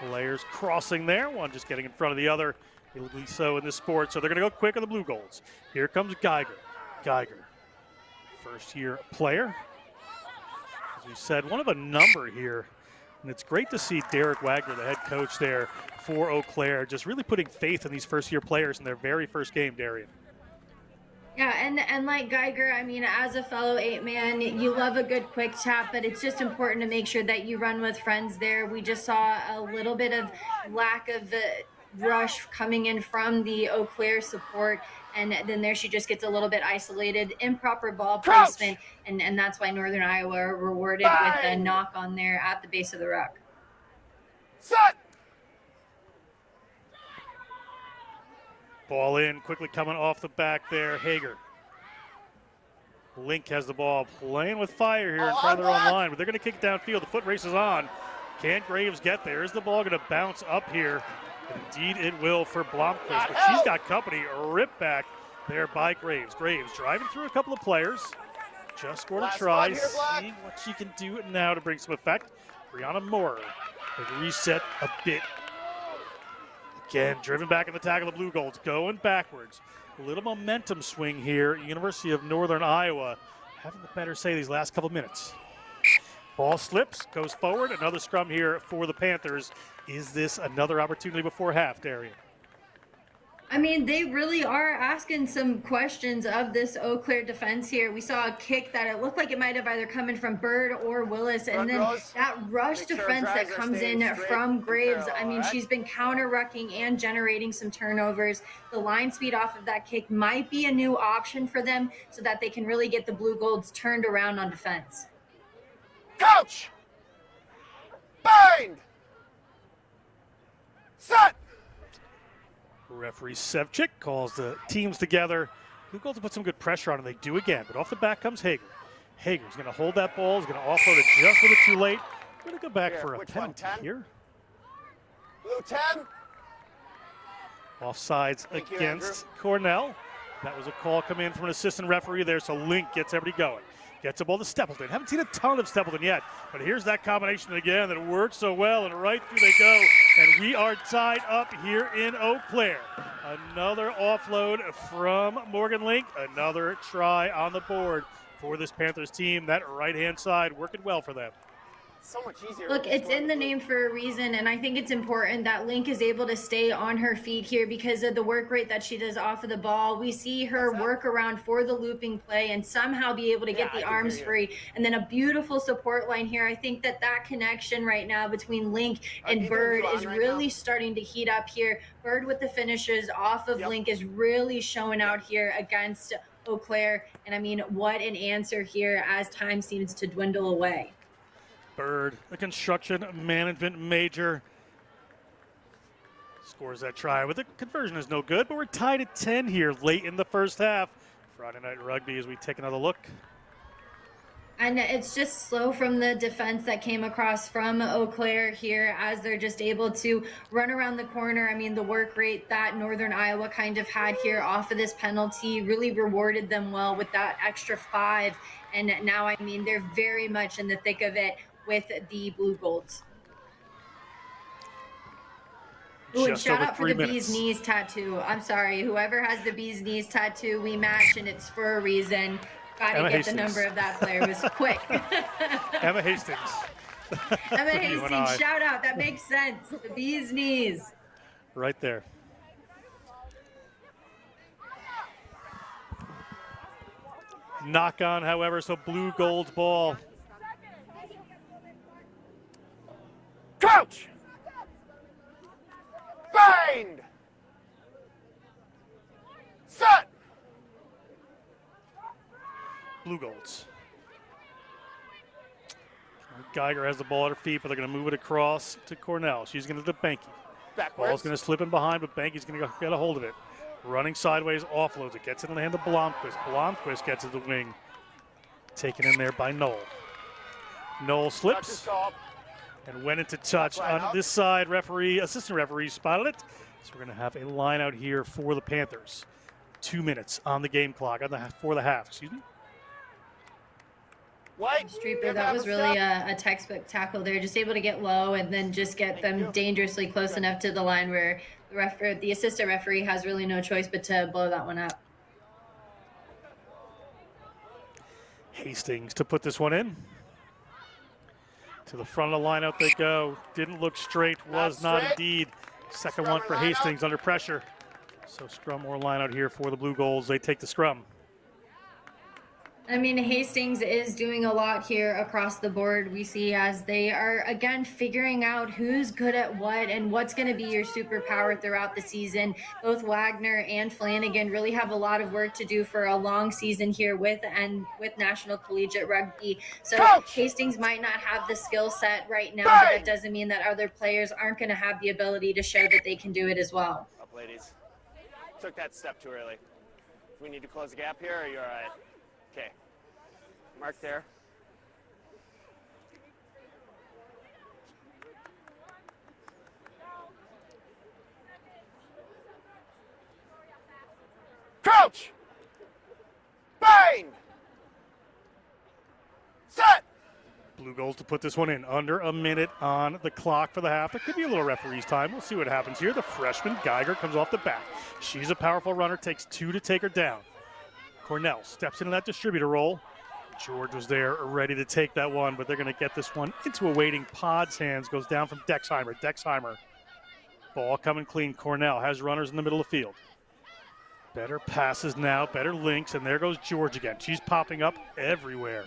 Players crossing there, one just getting in front of the other, illegally so in this sport. So they're going to go quick on the Blue Golds. Here comes Geiger. Geiger, first-year player. As we said, one of a number here. And it's great to see Derek Wagner, the head coach there for Eau Claire, just really putting faith in these first-year players in their very first game, Darian. Yeah, and like Geiger, I mean, as a fellow 8-man, you love a good quick tap, but it's just important to make sure that you run with friends there. We just saw a little bit of lack of rush coming in from the Eau Claire support, and then there she just gets a little bit isolated, improper ball Crouch! placement, and that's why Northern Iowa are rewarded with a Bind! knock on there at the base of the ruck. Set! Ball in, quickly coming off the back there, Hager. Link has the ball, playing with fire here in front of their own line, but they're going to kick it downfield. The foot race is on. Can Graves get there? Is the ball going to bounce up here? Indeed it will for Blomqvist, but she's got company. Ripped back there by Graves. Graves driving through a couple of players. Just scored a try, seeing what she can do now to bring some effect. Brianna Moore has reset a bit. Again, driven back in the tackle of the Blue Golds, going backwards. A little momentum swing here. University of Northern Iowa having the better say these last couple minutes. Ball slips, goes forward. Another scrum here for the Panthers. Is this another opportunity before half, Darian? I mean, they really are asking some questions of this Eau Claire defense here. We saw a kick that it looked like it might have either come in from Bird or Willis, and then that rush defense that comes in from Graves. I mean, she's been counter-rucking and generating some turnovers. The line speed off of that kick might be a new option for them so that they can really get the Blue Golds turned around on defense. Coach! Bind! Set! Referee Sevchik calls the teams together. Blue Golds to put some good pressure on, and they do again. But off the back comes Hager. Hager's going to hold that ball. He's going to offload it just a little bit too late. We're going to go back for a penalty here. Blue 10. Offsides against Cornell. That was a call coming in from an assistant referee there, so Link gets everybody going. Gets the ball to Stapleton. Haven't seen a ton of Stapleton yet, but here's that combination again that works so well, and right through they go. And we are tied up here in Eau Claire. Another offload from Morgan Link. Another try on the board for this Panthers team. That right-hand side working well for them. So much easier. Look, it's in the name for a reason, and I think it's important that Link is able to stay on her feet here because of the work rate that she does off of the ball. We see her work around for the looping play and somehow be able to get the arms free, and then a beautiful support line here. I think that connection right now between Link and Bird is really starting to heat up here. Bird with the finishes off of Link is really showing out here against Eau Claire, and I mean, what an answer here as time seems to dwindle away. Bird, the construction management major, scores that try. With the conversion is no good, but we're tied at 10 here late in the first half. Friday Night Rugby as we take another look. And it's just slow from the defense that came across from Eau Claire here as they're just able to run around the corner. I mean, the work rate that Northern Iowa kind of had here off of this penalty really rewarded them well with that extra 5. And now, I mean, they're very much in the thick of it with the Blue Golds. Ooh, and shout out for the Bee's Knees tattoo. I'm sorry, whoever has the Bee's Knees tattoo, we match, and it's for a reason. Gotta get the number of that player. It was quick. Emma Hastings. Emma Hastings, shout out. That makes sense. The Bee's Knees. Right there. Knock on, however, so Blue Gold ball. Crouch! Bind! Set! Blue Golds. Geiger has the ball at her feet, but they're going to move it across to Cornell. She's going to Banky. Ball's going to slip in behind, but Banky's going to get a hold of it. Running sideways, offloads it, gets it in the hand of Blomqvist. Blomqvist gets it to the wing. Taken in there by Knoll. Knoll slips and went into touch on this side. Assistant referee spotted it. So we're going to have a line out here for the Panthers. 2 minutes on the game clock for the half. Excuse me. Streeper, that was really a textbook tackle there. Just able to get low and then just get them dangerously close enough to the line where the assistant referee has really no choice but to blow that one up. Hastings to put this one in. To the front of the lineup they go. Didn't look straight, was not indeed. Second one for Hastings under pressure. So scrum or line out here for the Blue Golds. They take the scrum. I mean, Hastings is doing a lot here across the board. We see as they are, again, figuring out who's good at what and what's going to be your superpower throughout the season. Both Wagner and Flanagan really have a lot of work to do for a long season here with National Collegiate Rugby. So Coach! Hastings might not have the skill set right now, but that doesn't mean that other players aren't going to have the ability to show that they can do it as well. Up, ladies. Took that step too early. Do we need to close the gap here, or are you all right? Okay. Mark there. Crouch! Bind! Set! Blue goals to put this one in. Under a minute on the clock for the half. There could be a little referee's time. We'll see what happens here. The freshman Geiger comes off the back. She's a powerful runner. Takes 2 to take her down. Cornell steps into that distributor role. George was there ready to take that one, but they're going to get this one into a waiting Pod's hands. Goes down from Dexheimer. Dexheimer. Ball coming clean. Cornell has runners in the middle of the field. Better passes now. Better links. And there goes George again. She's popping up everywhere.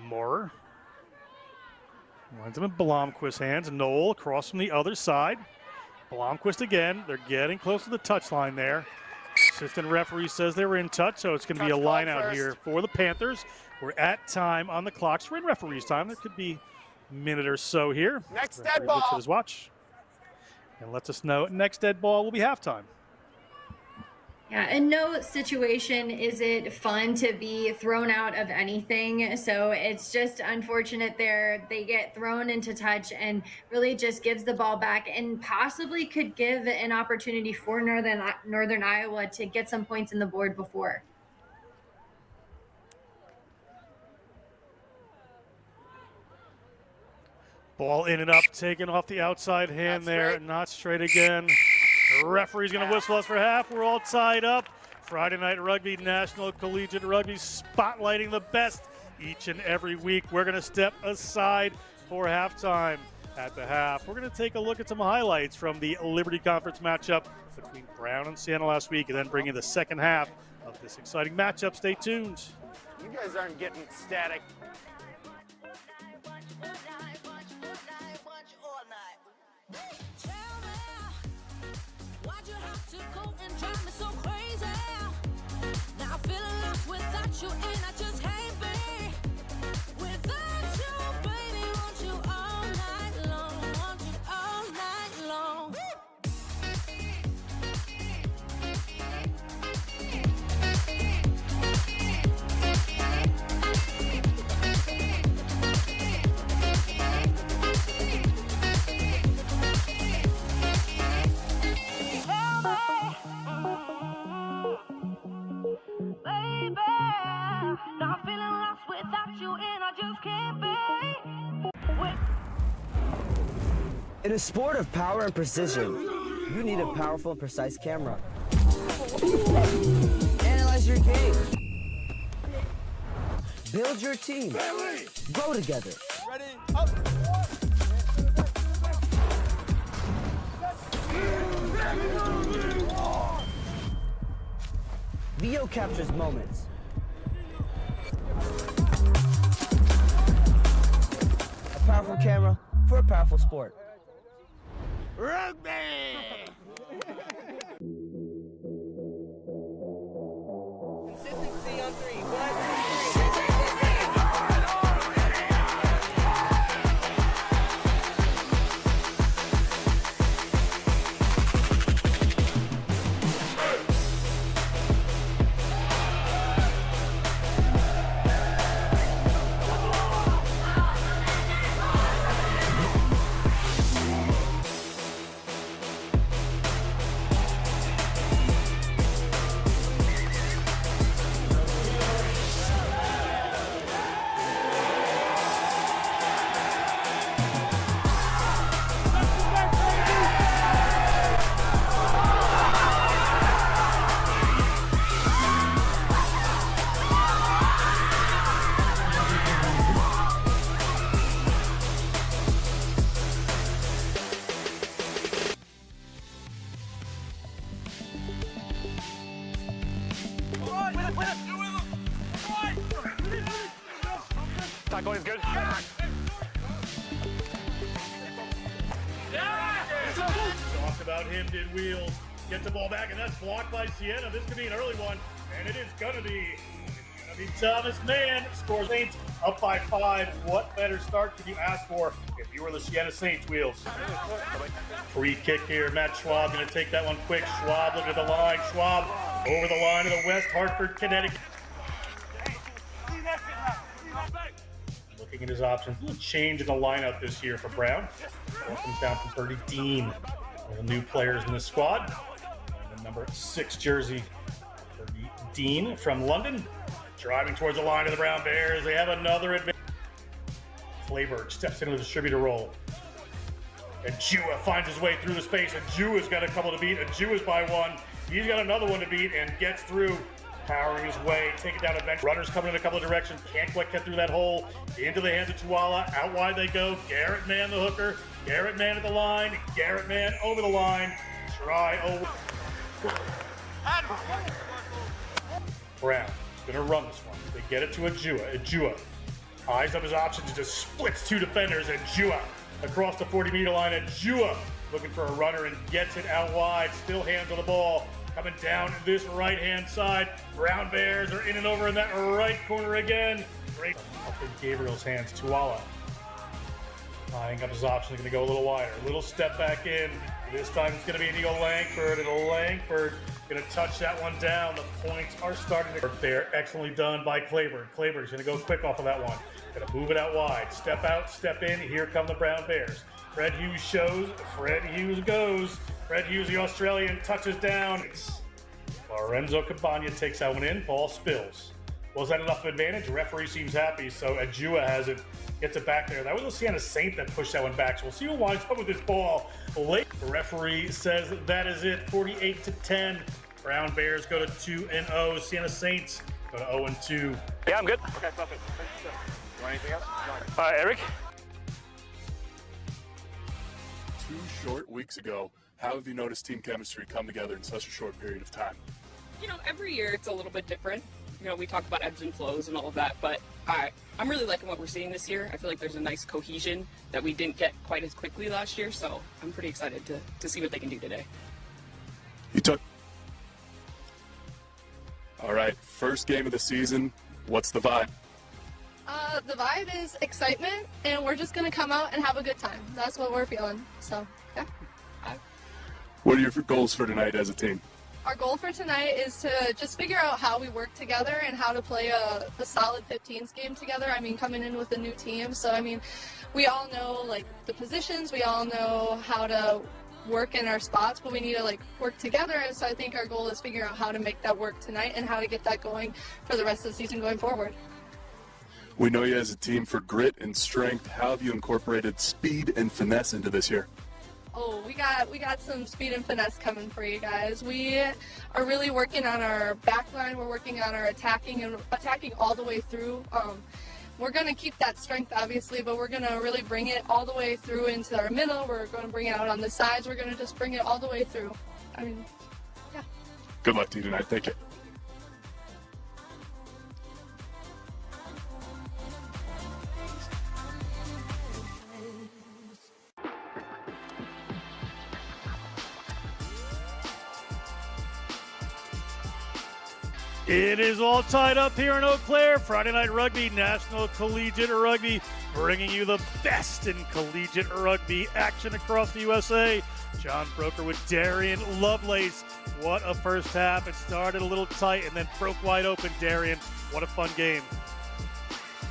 Moorer. Winds him in Blomquist's hands. Knoll across from the other side. Blomquist again. They're getting close to the touchline there. Assistant referee says they were in touch, so it's going to be a line out here for the Panthers. We're at time on the clock. So we're in referee's time. There could be a minute or so here. Next Referee dead ball. looks at his watch and lets us know next dead ball will be halftime. Yeah, in no situation is it fun to be thrown out of anything. So it's just unfortunate they get thrown into touch and really just gives the ball back and possibly could give an opportunity for Northern Iowa to get some points in the board before. Ball in and up, taken off the outside hand. That's there, straight. Not straight again. The referee's going to whistle us for half. We're all tied up. Friday Night Rugby, National Collegiate Rugby, spotlighting the best each and every week. We're going to step aside for halftime. At the half, we're going to take a look at some highlights from the Liberty Conference matchup between Brown and Siena last week, and then bring in the second half of this exciting matchup. Stay tuned. You guys aren't getting static. You and I just can't be without you, baby. Want you all night long, want you all night long. In a sport of power and precision, you need a powerful and precise camera. Analyze your game. Build your team. Grow together. Ready, up. Video captures moments. A powerful camera for a powerful sport. Rugby! Consistency on 3. 1, 2, 3. Tackle is good. Talked about him, did Wheels. Gets the ball back, and that's blocked by Sienna. This could be an early one, and it is going to be. It's going to be Thomas Mann. Scores Saints up by 5. What better start could you ask for if you were the Sienna Saints, Wheels? Free kick here. Matt Schwab going to take that one quick. Schwab looking at the line. Schwab over the line to the West Hartford, Connecticut. Looking at his options. A little change in the lineup this year for Brown. Ball comes down from Purdy. Dean, one of the new players in the squad. And the number 6 jersey, Purdy Dean from London. Driving towards the line of the Brown Bears. They have another advantage. Clayberg steps into the distributor role. And Jua finds his way through the space. And Jua's got a couple to beat. And Jua's by 1. He's got another one to beat and gets through. Powering his way, taking down a bench. Runners coming in a couple of directions. Can't quite get through that hole. Into the hands of Tuala. Out wide they go. Garrett Mann, the hooker. Garrett Mann at the line. Garrett Mann over the line. Try over. Brown is going to run this one. They get it to Ajua. Ajua eyes up his options and just splits 2 defenders. And Ajua across the 40-meter line. And Ajua looking for a runner and gets it out wide. Still hands on the ball. Coming down this right-hand side. Brown Bears are in and over in that right corner again. Great up in Gabriel's hands. Tuala tying up his options. Going to go a little wider. A little step back in. This time it's going to be Inigo Langford. And Langford going to touch that one down. The points are starting to work there. Excellently done by Clayberg. Clayberg's going to go quick off of that one. Going to move it out wide. Step out, step in. Here come the Brown Bears. Fred Hughes shows. Fred Hughes goes. Fred Hughes, the Australian, touches down. Lorenzo Cabana takes that one in. Ball spills. Was that enough of advantage? The referee seems happy, so Ajua has it. Gets it back there. That was the Sienna Saint that pushed that one back. So we'll see who winds up with this ball late. The referee says that is it. 48-10. Brown Bears go to 2-0. Sienna Saints go to 0-2. Yeah, I'm good. Okay, perfect. You want anything else? Eric? 2 short weeks ago, how have you noticed team chemistry come together in such a short period of time? You know, every year it's a little bit different. You know, we talk about ebbs and flows and all of that, but I'm really liking what we're seeing this year. I feel like there's a nice cohesion that we didn't get quite as quickly last year, so I'm pretty excited to see what they can do today. All right, first game of the season, what's the vibe? The vibe is excitement, and we're just going to come out and have a good time. That's what we're feeling, so, yeah. What are your goals for tonight as a team? Our goal for tonight is to just figure out how we work together and how to play a solid 15s game together. I mean, coming in with a new team, so, I mean, we all know, like, the positions, we all know how to work in our spots, but we need to, like, work together, and so I think our goal is figuring out how to make that work tonight and how to get that going for the rest of the season going forward. We know you as a team for grit and strength. How have you incorporated speed and finesse into this year? Oh, we got some speed and finesse coming for you guys. We are really working on our back line. We're working on our attacking all the way through. We're going to keep that strength, obviously, but we're going to really bring it all the way through into our middle. We're going to bring it out on the sides. We're going to just bring it all the way through. I mean, yeah. Good luck to you tonight. Thank you. It is all tied up here in Eau Claire. Friday Night Rugby, National Collegiate Rugby, bringing you the best in collegiate rugby action across the USA. John Broker with Darian Lovelace. What a first half. It started a little tight and then broke wide open. Darian, what a fun game.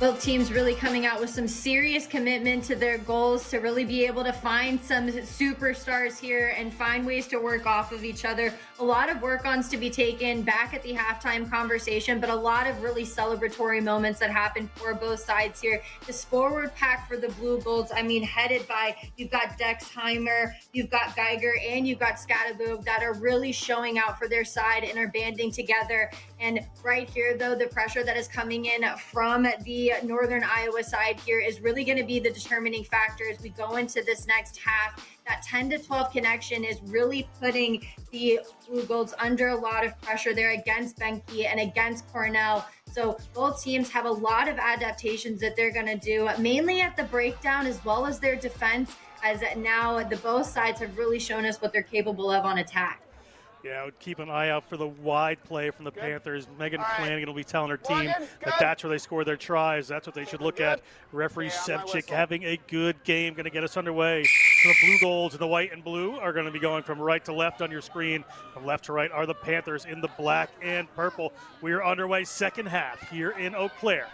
Both teams really coming out with some serious commitment to their goals to really be able to find some superstars here and find ways to work off of each other. A lot of work-ons to be taken back at the halftime conversation, but a lot of really celebratory moments that happened for both sides here. This forward pack for the Blue Golds, I mean, headed by, you've got Dexheimer, you've got Geiger, and you've got Scatterboog that are really showing out for their side and are banding together. And right here, though, the pressure that is coming in from the the Northern Iowa side here is really going to be the determining factor as we go into this next half. That 10 to 12 connection is really putting the Blue Golds under a lot of pressure there against Benke and against Cornell. So both teams have a lot of adaptations that they're going to do, mainly at the breakdown as well as their defense, as now both sides have really shown us what they're capable of on attack. Yeah, I would keep an eye out for the wide play from the Panthers. Megan Flanagan will be telling her team that that's where they score their tries. That's what they should look at. Referee Sevchik having a good game, going to get us underway. So the Blue Golds and the white and blue are going to be going from right to left on your screen. From left to right are the Panthers in the black and purple. We are underway second half here in Eau Claire.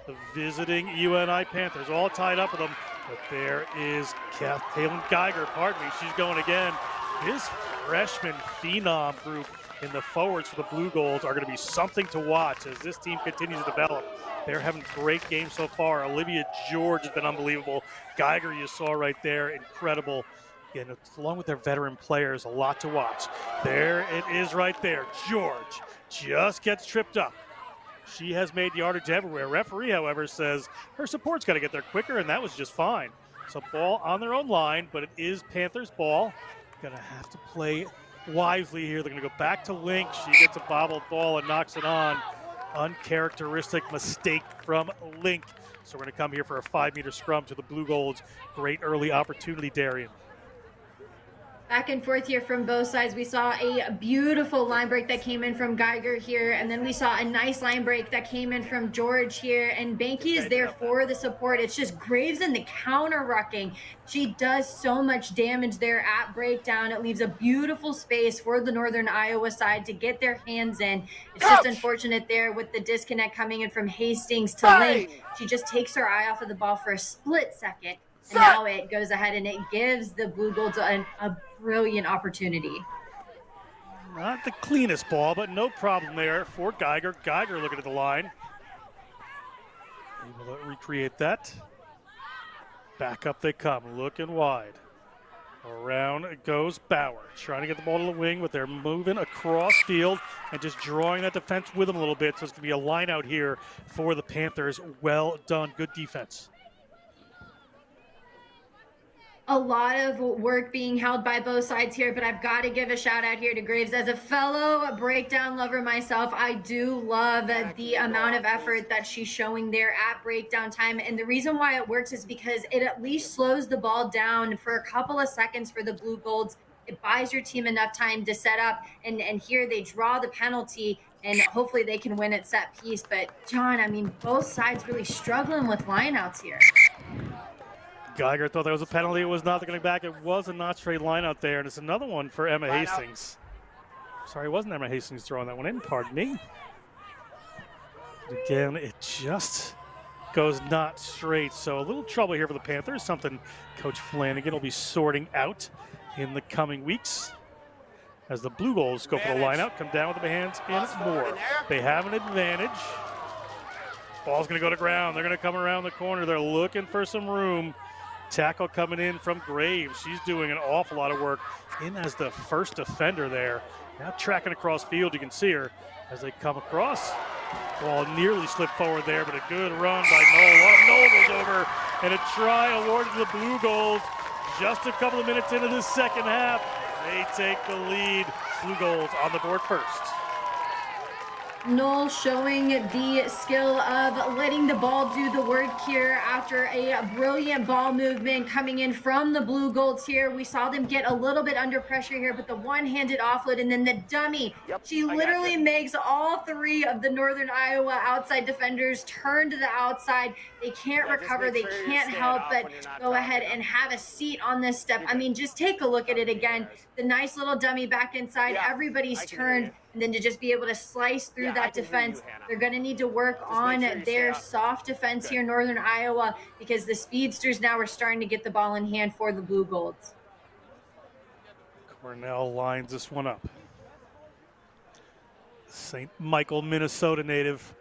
The visiting UNI Panthers all tied up with them. But there is Kaylin Geiger, pardon me, she's going again. This freshman phenom group in the forwards for the Blue Golds are going to be something to watch as this team continues to develop. They're having great games so far. Olivia George has been unbelievable. Geiger, you saw right there, incredible. Again, along with their veteran players, a lot to watch. There it is right there. George just gets tripped up. She has made yardage everywhere. Referee, however, says her support's got to get there quicker, and that was just fine. So ball on their own line, but it is Panthers ball. Going to have to play wisely here. They're going to go back to Link. She gets a bobbled ball and knocks it on. Uncharacteristic mistake from Link. So we're going to come here for a 5-meter scrum to the Blue Golds. Great early opportunity, Darian. Back and forth here from both sides. We saw a beautiful line break that came in from Geiger here, and then we saw a nice line break that came in from George here, and Benke is there for the support. It's just Graves in the counter rucking. She does so much damage there at breakdown. It leaves a beautiful space for the Northern Iowa side to get their hands in. It's just unfortunate there with the disconnect coming in from Hastings to Link. She just takes her eye off of the ball for a split second. And now it goes ahead and it gives the Blue Golds a brilliant opportunity. Not the cleanest ball, but no problem there for Geiger. Geiger looking at the line. Able to recreate that. Back up they come, looking wide. Around goes Bauer, trying to get the ball to the wing, but they're moving across field and just drawing that defense with them a little bit. So it's going to be a line out here for the Panthers. Well done, good defense. A lot of work being held by both sides here, but I've got to give a shout out here to Graves. As a fellow breakdown lover myself, I do love the amount of effort that she's showing there at breakdown time. And the reason why it works is because it at least slows the ball down for a couple of seconds for the Blue Golds. It buys your team enough time to set up, and here they draw the penalty, and hopefully they can win at set piece. But John, I mean, both sides really struggling with lineouts here. Geiger thought that was a penalty. It was not. They're going back. It was a not straight line out there, and it's another one for Emma Hastings. Sorry, it wasn't Emma Hastings throwing that one in. Pardon me. But again, it just goes not straight. So a little trouble here for the Panthers. Something Coach Flanagan will be sorting out in the coming weeks. As the Blue Golds go for the line out, come down with the hands in more. They have an advantage. Ball's going to go to ground. They're going to come around the corner. They're looking for some room. Tackle coming in from Graves. She's doing an awful lot of work in as the first defender there. Now tracking across field. You can see her as they come across. Ball nearly slipped forward there, but a good run by Noel. Noel goes over, and a try awarded to the Blue Golds. Just a couple of minutes into the second half, they take the lead. Blue Golds on the board first. Noel showing the skill of letting the ball do the work here after a brilliant ball movement coming in from the Blue Golds here. We saw them get a little bit under pressure here, but the one-handed offload and then the dummy. She literally makes all three of the Northern Iowa outside defenders turn to the outside. They can't recover. They can't help but go ahead and have a seat on this step. I mean, just take a look at it again. The nice little dummy back inside. Everybody's turned. And then to just be able to slice through that defense, they're going to need to work on their soft defense here in Northern Iowa, because the speedsters now are starting to get the ball in hand for the Blue Golds. Cornell lines this one up. St. Michael, Minnesota native,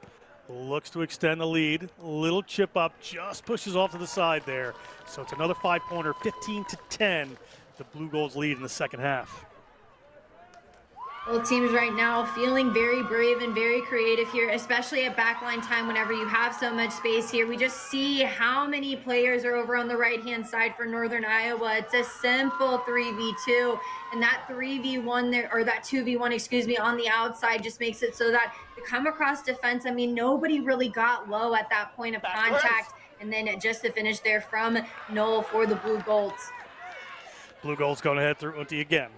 looks to extend the lead. Little chip up, just pushes off to the side there. So it's another 5-pointer, 15-10. The Blue Golds lead in the second half. Both teams right now feeling very brave and very creative here, especially at backline time whenever you have so much space here. We just see how many players are over on the right-hand side for Northern Iowa. It's a simple 3v2, and that 3v1 there, or that 2v1, excuse me, on the outside just makes it so that to come across defense, I mean, nobody really got low at that point of contact. And then just to finish there from Noel for the Blue Golds. Blue Golds going ahead through Unti again.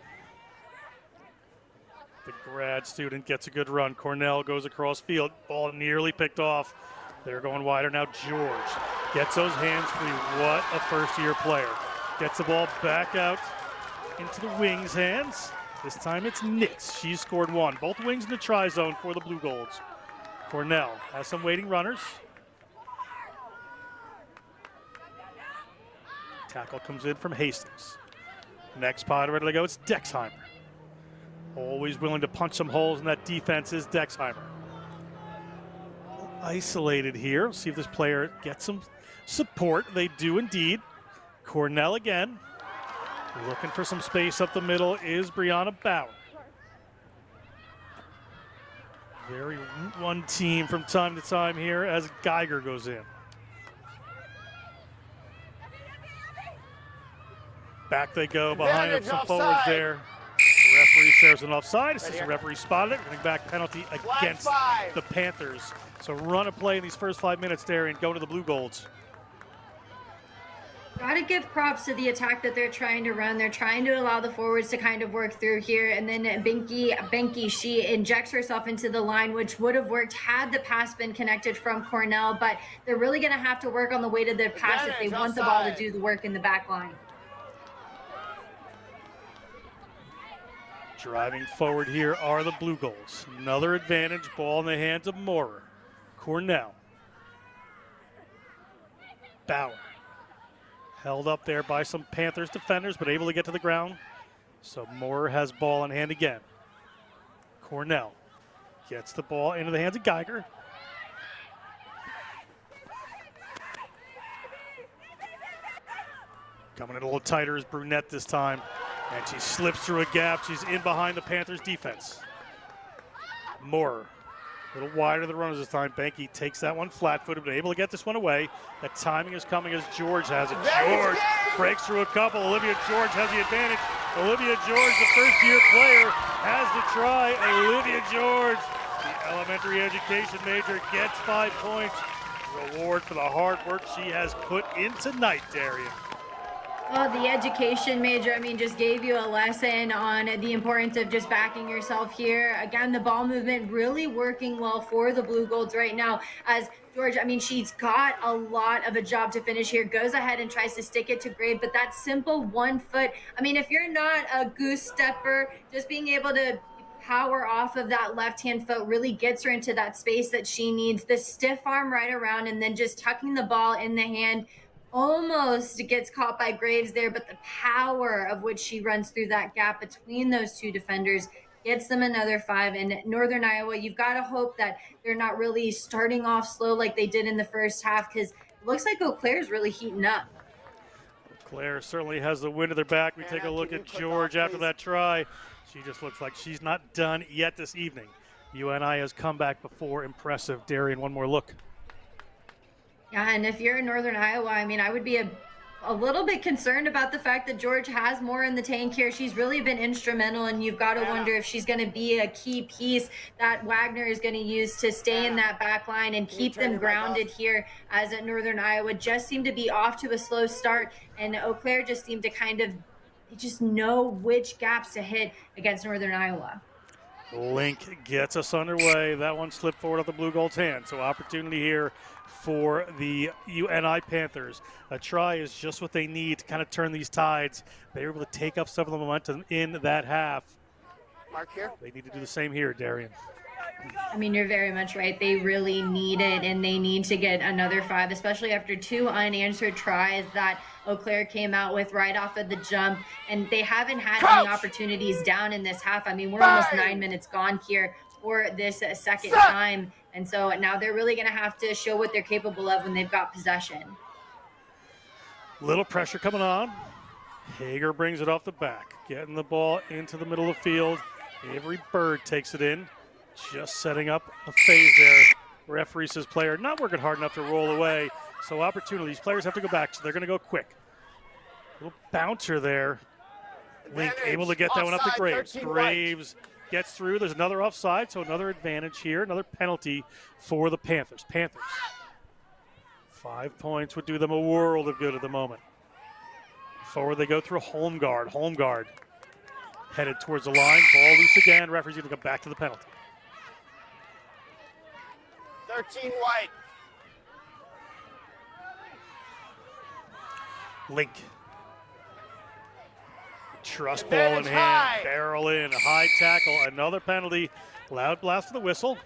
The grad student gets a good run. Cornell goes across field. Ball nearly picked off. They're going wider now. George gets those hands free. What a first-year player. Gets the ball back out into the wings' hands. This time it's Nix. She's scored one. Both wings in the try zone for the Blue Golds. Cornell has some waiting runners. Tackle comes in from Hastings. Next pod ready to go. It's Dexheimer. Always willing to punch some holes in that defense is Dexheimer. Isolated here. See if this player gets some support. They do indeed. Cornell again. Looking for some space up the middle is Brianna Bauer. Very one team from time to time here as Geiger goes in. Back they go behind them, some forwards there. The referee says an offside. Assistant referee spotted it. Running back penalty against the Panthers. So run a play in these first 5 minutes there and go to the Blue Golds. Got to give props to the attack that they're trying to run. They're trying to allow the forwards to kind of work through here. And then Benke, she injects herself into the line, which would have worked had the pass been connected from Cornell. But they're really going to have to work on the weight of the pass if they want the ball to do the work in the back line. Driving forward here are the Blue Golds. Another advantage, ball in the hands of Moorer. Cornell. Bauer. Held up there by some Panthers defenders, but able to get to the ground. So Moorer has ball in hand again. Cornell gets the ball into the hands of Geiger. Coming in a little tighter is Brunette this time. And she slips through a gap. She's in behind the Panthers defense. Moorer, a little wider than the runners this time. Benke takes that one flat-footed, but able to get this one away. The timing is coming as George has it. George breaks through a couple. Olivia George has the advantage. Olivia George, the first-year player, has the try. Olivia George, the elementary education major, gets 5 points. Reward for the hard work she has put in tonight, Darian. Well, the education major, I mean, just gave you a lesson on the importance of just backing yourself here. Again, the ball movement really working well for the Blue Golds right now as George, I mean, she's got a lot of a job to finish here, goes ahead and tries to stick it to Grave, but that simple 1 foot, I mean, if you're not a goose stepper, just being able to power off of that left-hand foot really gets her into that space that she needs. The stiff arm right around and then just tucking the ball in the hand. Almost gets caught by Graves there, but the power of which she runs through that gap between those two defenders gets them another 5. And Northern Iowa, you've got to hope that they're not really starting off slow like they did in the first half because it looks like Eau Claire is really heating up. Eau Claire certainly has the wind of their back. We take a look at George after that try. She just looks like she's not done yet this evening. UNI has come back before. Impressive. Darian, one more look. Yeah, and if you're in Northern Iowa, I mean, I would be a little bit concerned about the fact that George has more in the tank here. She's really been instrumental, and you've got to wonder if she's going to be a key piece that Wagner is going to use to stay in that back line and keep them grounded here as at Northern Iowa just seemed to be off to a slow start, and Eau Claire just seemed to kind of just know which gaps to hit against Northern Iowa. Link gets us underway. That one slipped forward off the Blue Gold's hand. So opportunity here for the UNI Panthers. A try is just what they need to kind of turn these tides. They were able to take up some of the momentum in that half. Mark here. They need to do the same here, Darian. I mean, you're very much right. They really need it, and they need to get another 5, especially after 2 unanswered tries that Eau Claire came out with right off of the jump, and they haven't had any opportunities down in this half. I mean, we're almost 9 minutes gone here for this second time, and so now they're really going to have to show what they're capable of when they've got possession. Little pressure coming on. Hager brings it off the back, getting the ball into the middle of the field. Avery Bird takes it in. Just setting up a phase there. Referee says player not working hard enough to roll away. So opportunities. Players have to go back, so they're going to go quick. Little bouncer there. Link able to get that one up to Graves. Graves gets through. There's another offside, so another advantage here. Another penalty for the Panthers. 5 points would do them a world of good at the moment. Forward they go through home guard. Home guard headed towards the line. Ball loose again. Referee's going to go back to the penalty. 13 white. Link. Trust ball in hand. Barrel in. A high tackle. Another penalty. Loud blast of the whistle.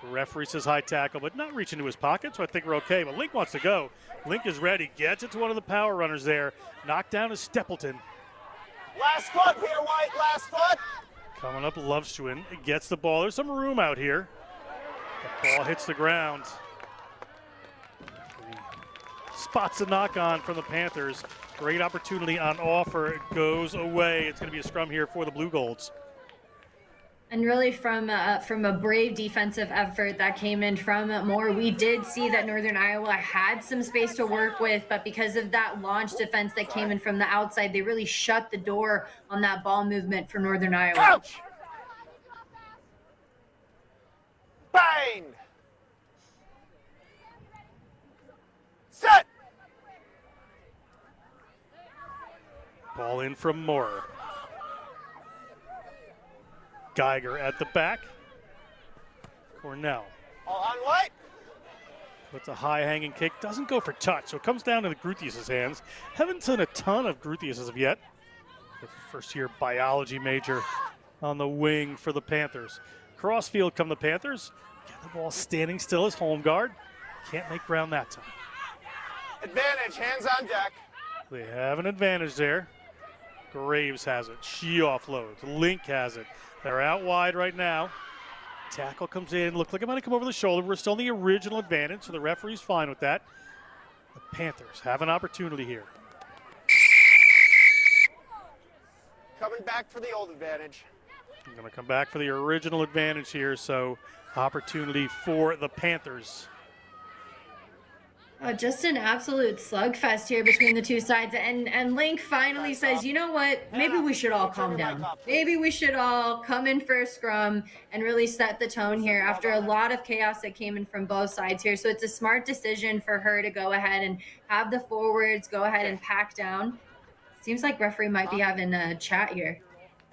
The referee says high tackle, but not reaching into his pocket, so I think we're okay. But Link wants to go. Link is ready. Gets it to one of the power runners there. Knocked down is Stapleton. Last foot here, White. Last foot. Coming up, Loveschwin gets the ball. There's some room out here. The ball hits the ground. Spots a knock on from the Panthers. Great opportunity on offer. It goes away. It's going to be a scrum here for the Blue Golds. And really from a brave defensive effort that came in from Moore, we did see that Northern Iowa had some space to work with, but because of that launch defense that came in from the outside, they really shut the door on that ball movement for Northern Iowa. Ouch! Bang! Set! Ball in from Moore. Geiger at the back. Cornell. All on White. Puts a high hanging kick. Doesn't go for touch, so it comes down to the Gruthius' hands. Haven't seen a ton of Gruthius as of yet. The first-year biology major on the wing for the Panthers. Crossfield come the Panthers. Get the ball standing still as home guard. Can't make ground that time. Advantage, hands on deck. They have an advantage there. Graves has it. She offloads. Link has it. They're out wide right now. Tackle comes in. Looked like it might have come over the shoulder. We're still in the original advantage, so the referee's fine with that. The Panthers have an opportunity here. Coming back for the old advantage. I'm going to come back for the original advantage here, so opportunity for the Panthers. Just an absolute slugfest here between the two sides. And Link finally says, you know what? Maybe we should all calm down. Maybe we should all come in for a scrum and really set the tone here after a lot of chaos that came in from both sides here. So it's a smart decision for her to go ahead and have the forwards go ahead and pack down. Seems like referee might be having a chat here.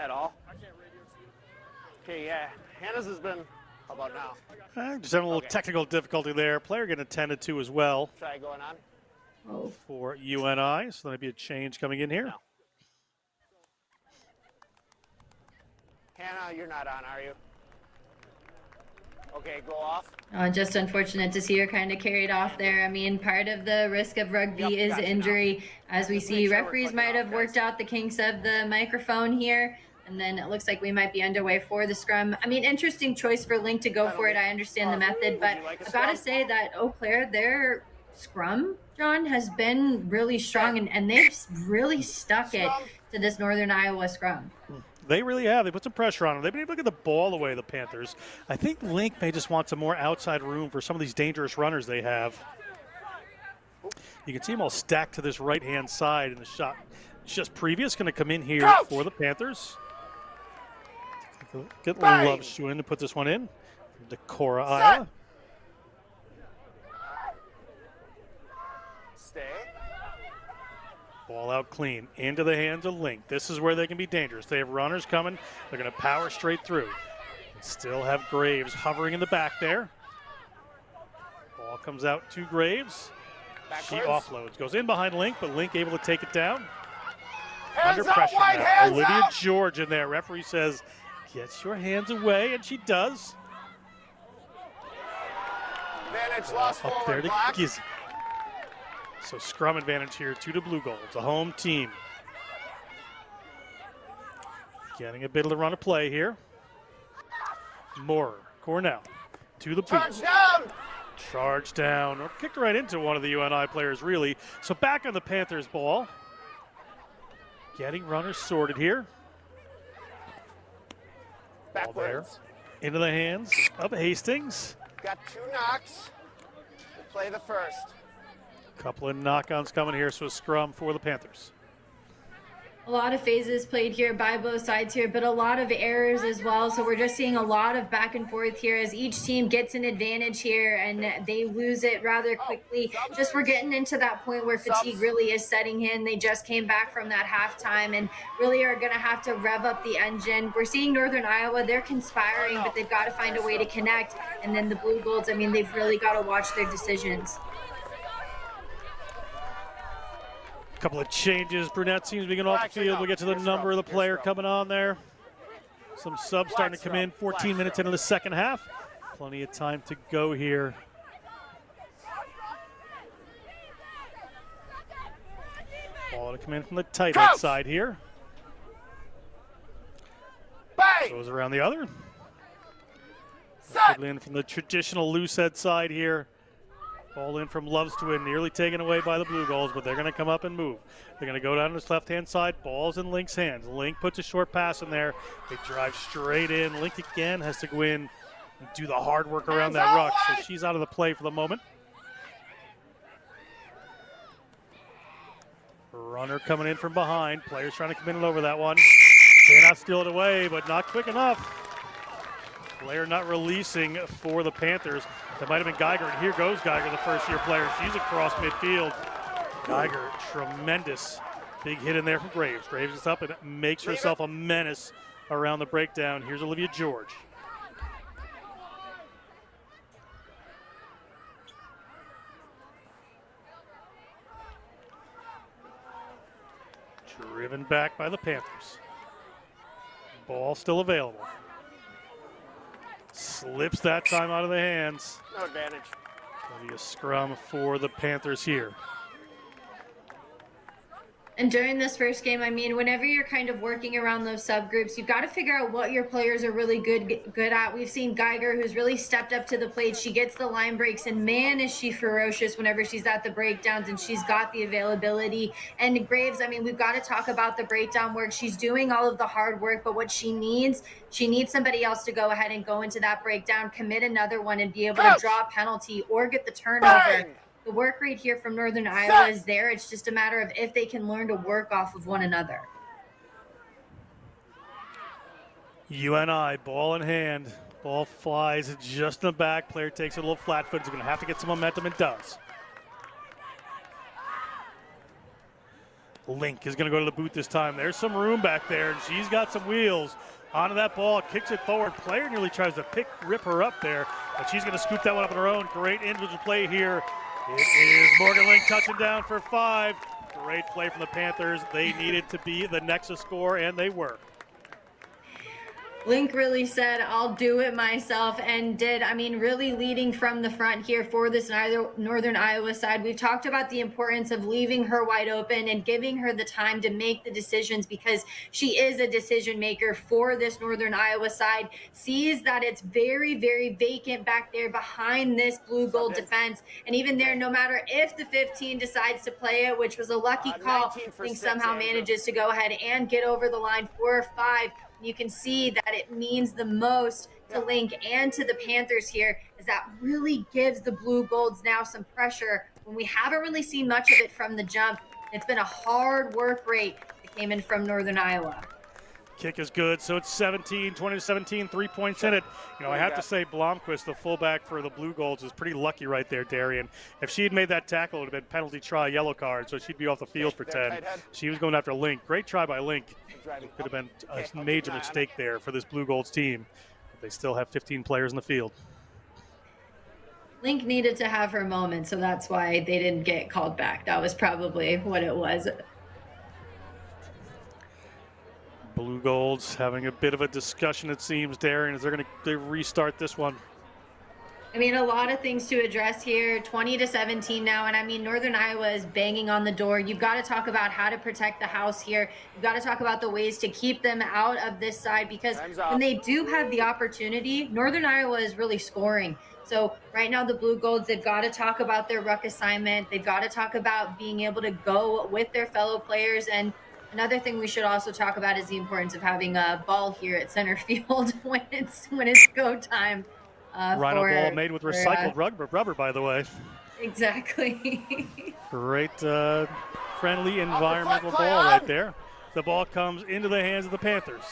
At all? Okay, yeah. Hannah's has been, how about now? Just having a little technical difficulty there. Player getting attended to as well. Try going on. Oh. For UNI, so there'll be a change coming in here. No. Hannah, you're not on, are you? Okay, go off. Just unfortunate to see her kind of carried off there. I mean, part of the risk of rugby is injury. As we see, referees might have worked out the kinks of the microphone here. And then it looks like we might be underway for the scrum. I mean, interesting choice for Link to go for it. I understand the method, but I've got to say that Eau Claire, their scrum, John, has been really strong, and they've really stuck it to this Northern Iowa scrum. They really have. They put some pressure on them. They've been able to get the ball away, the Panthers. I think Link may just want some more outside room for some of these dangerous runners they have. You can see them all stacked to this right-hand side in the shot. Just previous, going to come in here for the Panthers. Get Loveschwin to put this one in. Decorah, Iowa. Stay. Ball out clean into the hands of Link. This is where they can be dangerous. They have runners coming. They're going to power straight through. Still have Graves hovering in the back there. Ball comes out to Graves. She offloads. Goes in behind Link, but Link able to take it down. Hands Under pressure White, now. Olivia up. George in there. Referee says, get your hands away, and she does. Advantage lost Up there forward, to Black. Gizzy. So scrum advantage here to the Blue Golds, the home team. Getting a bit of the run of play here. Moore, Cornell, to the boot. Charge down. Charge down, or kicked right into one of the UNI players, really. So back on the Panthers ball. Getting runners sorted here. Ball there. Backwards. Into the hands of Hastings. Got 2 knocks. We'll play the first. Couple of knock-ons coming here, so a scrum for the Panthers. A lot of phases played here by both sides here, but a lot of errors as well. So we're just seeing a lot of back and forth here as each team gets an advantage here and they lose it rather quickly. Just we're getting into that point where fatigue really is setting in. They just came back from that halftime and really are going to have to rev up the engine. We're seeing Northern Iowa, they're conspiring, but they've got to find a way to connect. And then the Blue Golds, I mean, they've really got to watch their decisions. Couple of changes. Brunette seems to be getting off the field. We'll get to the number of the player coming on there. Some subs starting to come in. 14 minutes into the second half. Plenty of time to go here. Ball to come in from the tight end side here. Goes around the other. In from the traditional loose head side here. Ball in from Loves to win, nearly taken away by the Blue Golds, but they're going to come up and move. They're going to go down to this left-hand side. Ball's in Link's hands. Link puts a short pass in there. They drive straight in. Link again has to go in and do the hard work around that ruck, so she's out of the play for the moment. Runner coming in from behind. Players trying to come in and over that one. Cannot steal it away, but not quick enough. Player not releasing for the Panthers. That might have been Geiger, and here goes Geiger, the first-year player. She's across midfield. Geiger, tremendous big hit in there from Graves. Graves is up and makes herself a menace around the breakdown. Here's Olivia George. Driven back by the Panthers. Ball still available. Slips that time out of the hands. No advantage. It'll be a scrum for the Panthers here. And during this first game, I mean, whenever you're kind of working around those subgroups, you've got to figure out what your players are really good at. We've seen Geiger, who's really stepped up to the plate. She gets the line breaks, and man, is she ferocious whenever she's at the breakdowns, and she's got the availability. And Graves, I mean, we've got to talk about the breakdown work. She's doing all of the hard work, but what she needs somebody else to go ahead and go into that breakdown, commit another one, and be able to draw a penalty or get the turnover. Bang! The work rate here from Northern Iowa is there. It's just a matter of if they can learn to work off of one another. UNI, ball in hand. Ball flies just in the back. Player takes it a little flat foot. He's going to have to get some momentum and does. Link is going to go to the boot this time. There's some room back there, and she's got some wheels. Onto that ball, kicks it forward. Player nearly tries to rip her up there, but she's going to scoop that one up on her own. Great individual play here. It is Morgan Link touching down for 5. Great play from the Panthers. They needed to be the Nexus score, and they were. Link really said, I'll do it myself, and did. I mean, really leading from the front here for this Northern Iowa side. We've talked about the importance of leaving her wide open and giving her the time to make the decisions, because she is a decision maker for this Northern Iowa side. Sees that it's very, very vacant back there behind this blue gold defense. And even there, no matter if the 15 decides to play it, which was a lucky call, Link somehow manages to go ahead and get over the line for 5. You can see that it means the most to Link and to the Panthers here, as that really gives the Blue Golds now some pressure when we haven't really seen much of it from the jump. It's been a hard work rate that came in from Northern Iowa. Kick is good, so it's 20-17, 3 points in it. You know, I have to say Blomqvist, the fullback for the Blue Golds, is pretty lucky right there, Darian. If she had made that tackle, it would have been penalty try, yellow card, so she'd be off the field for 10. She was going after Link. Great try by Link. Could have been a major mistake there for this Blue Golds team. But they still have 15 players in the field. Link needed to have her moment, so that's why they didn't get called back. That was probably what it was. Blue Golds having a bit of a discussion, it seems, Darren, as they're going to restart this one. I mean, a lot of things to address here. 20-17 now, and I mean, Northern Iowa is banging on the door. You've got to talk about how to protect the house here. You've got to talk about the ways to keep them out of this side, because when they do have the opportunity, Northern Iowa is really scoring. So right now, the Blue Golds, they've got to talk about their ruck assignment. They've got to talk about being able to go with their fellow players and Another thing we should also talk about is the importance of having a ball here at center field when it's go time. Rhino ball made with recycled rubber, by the way. Exactly. Great friendly environmental ball right there. The ball comes into the hands of the Panthers.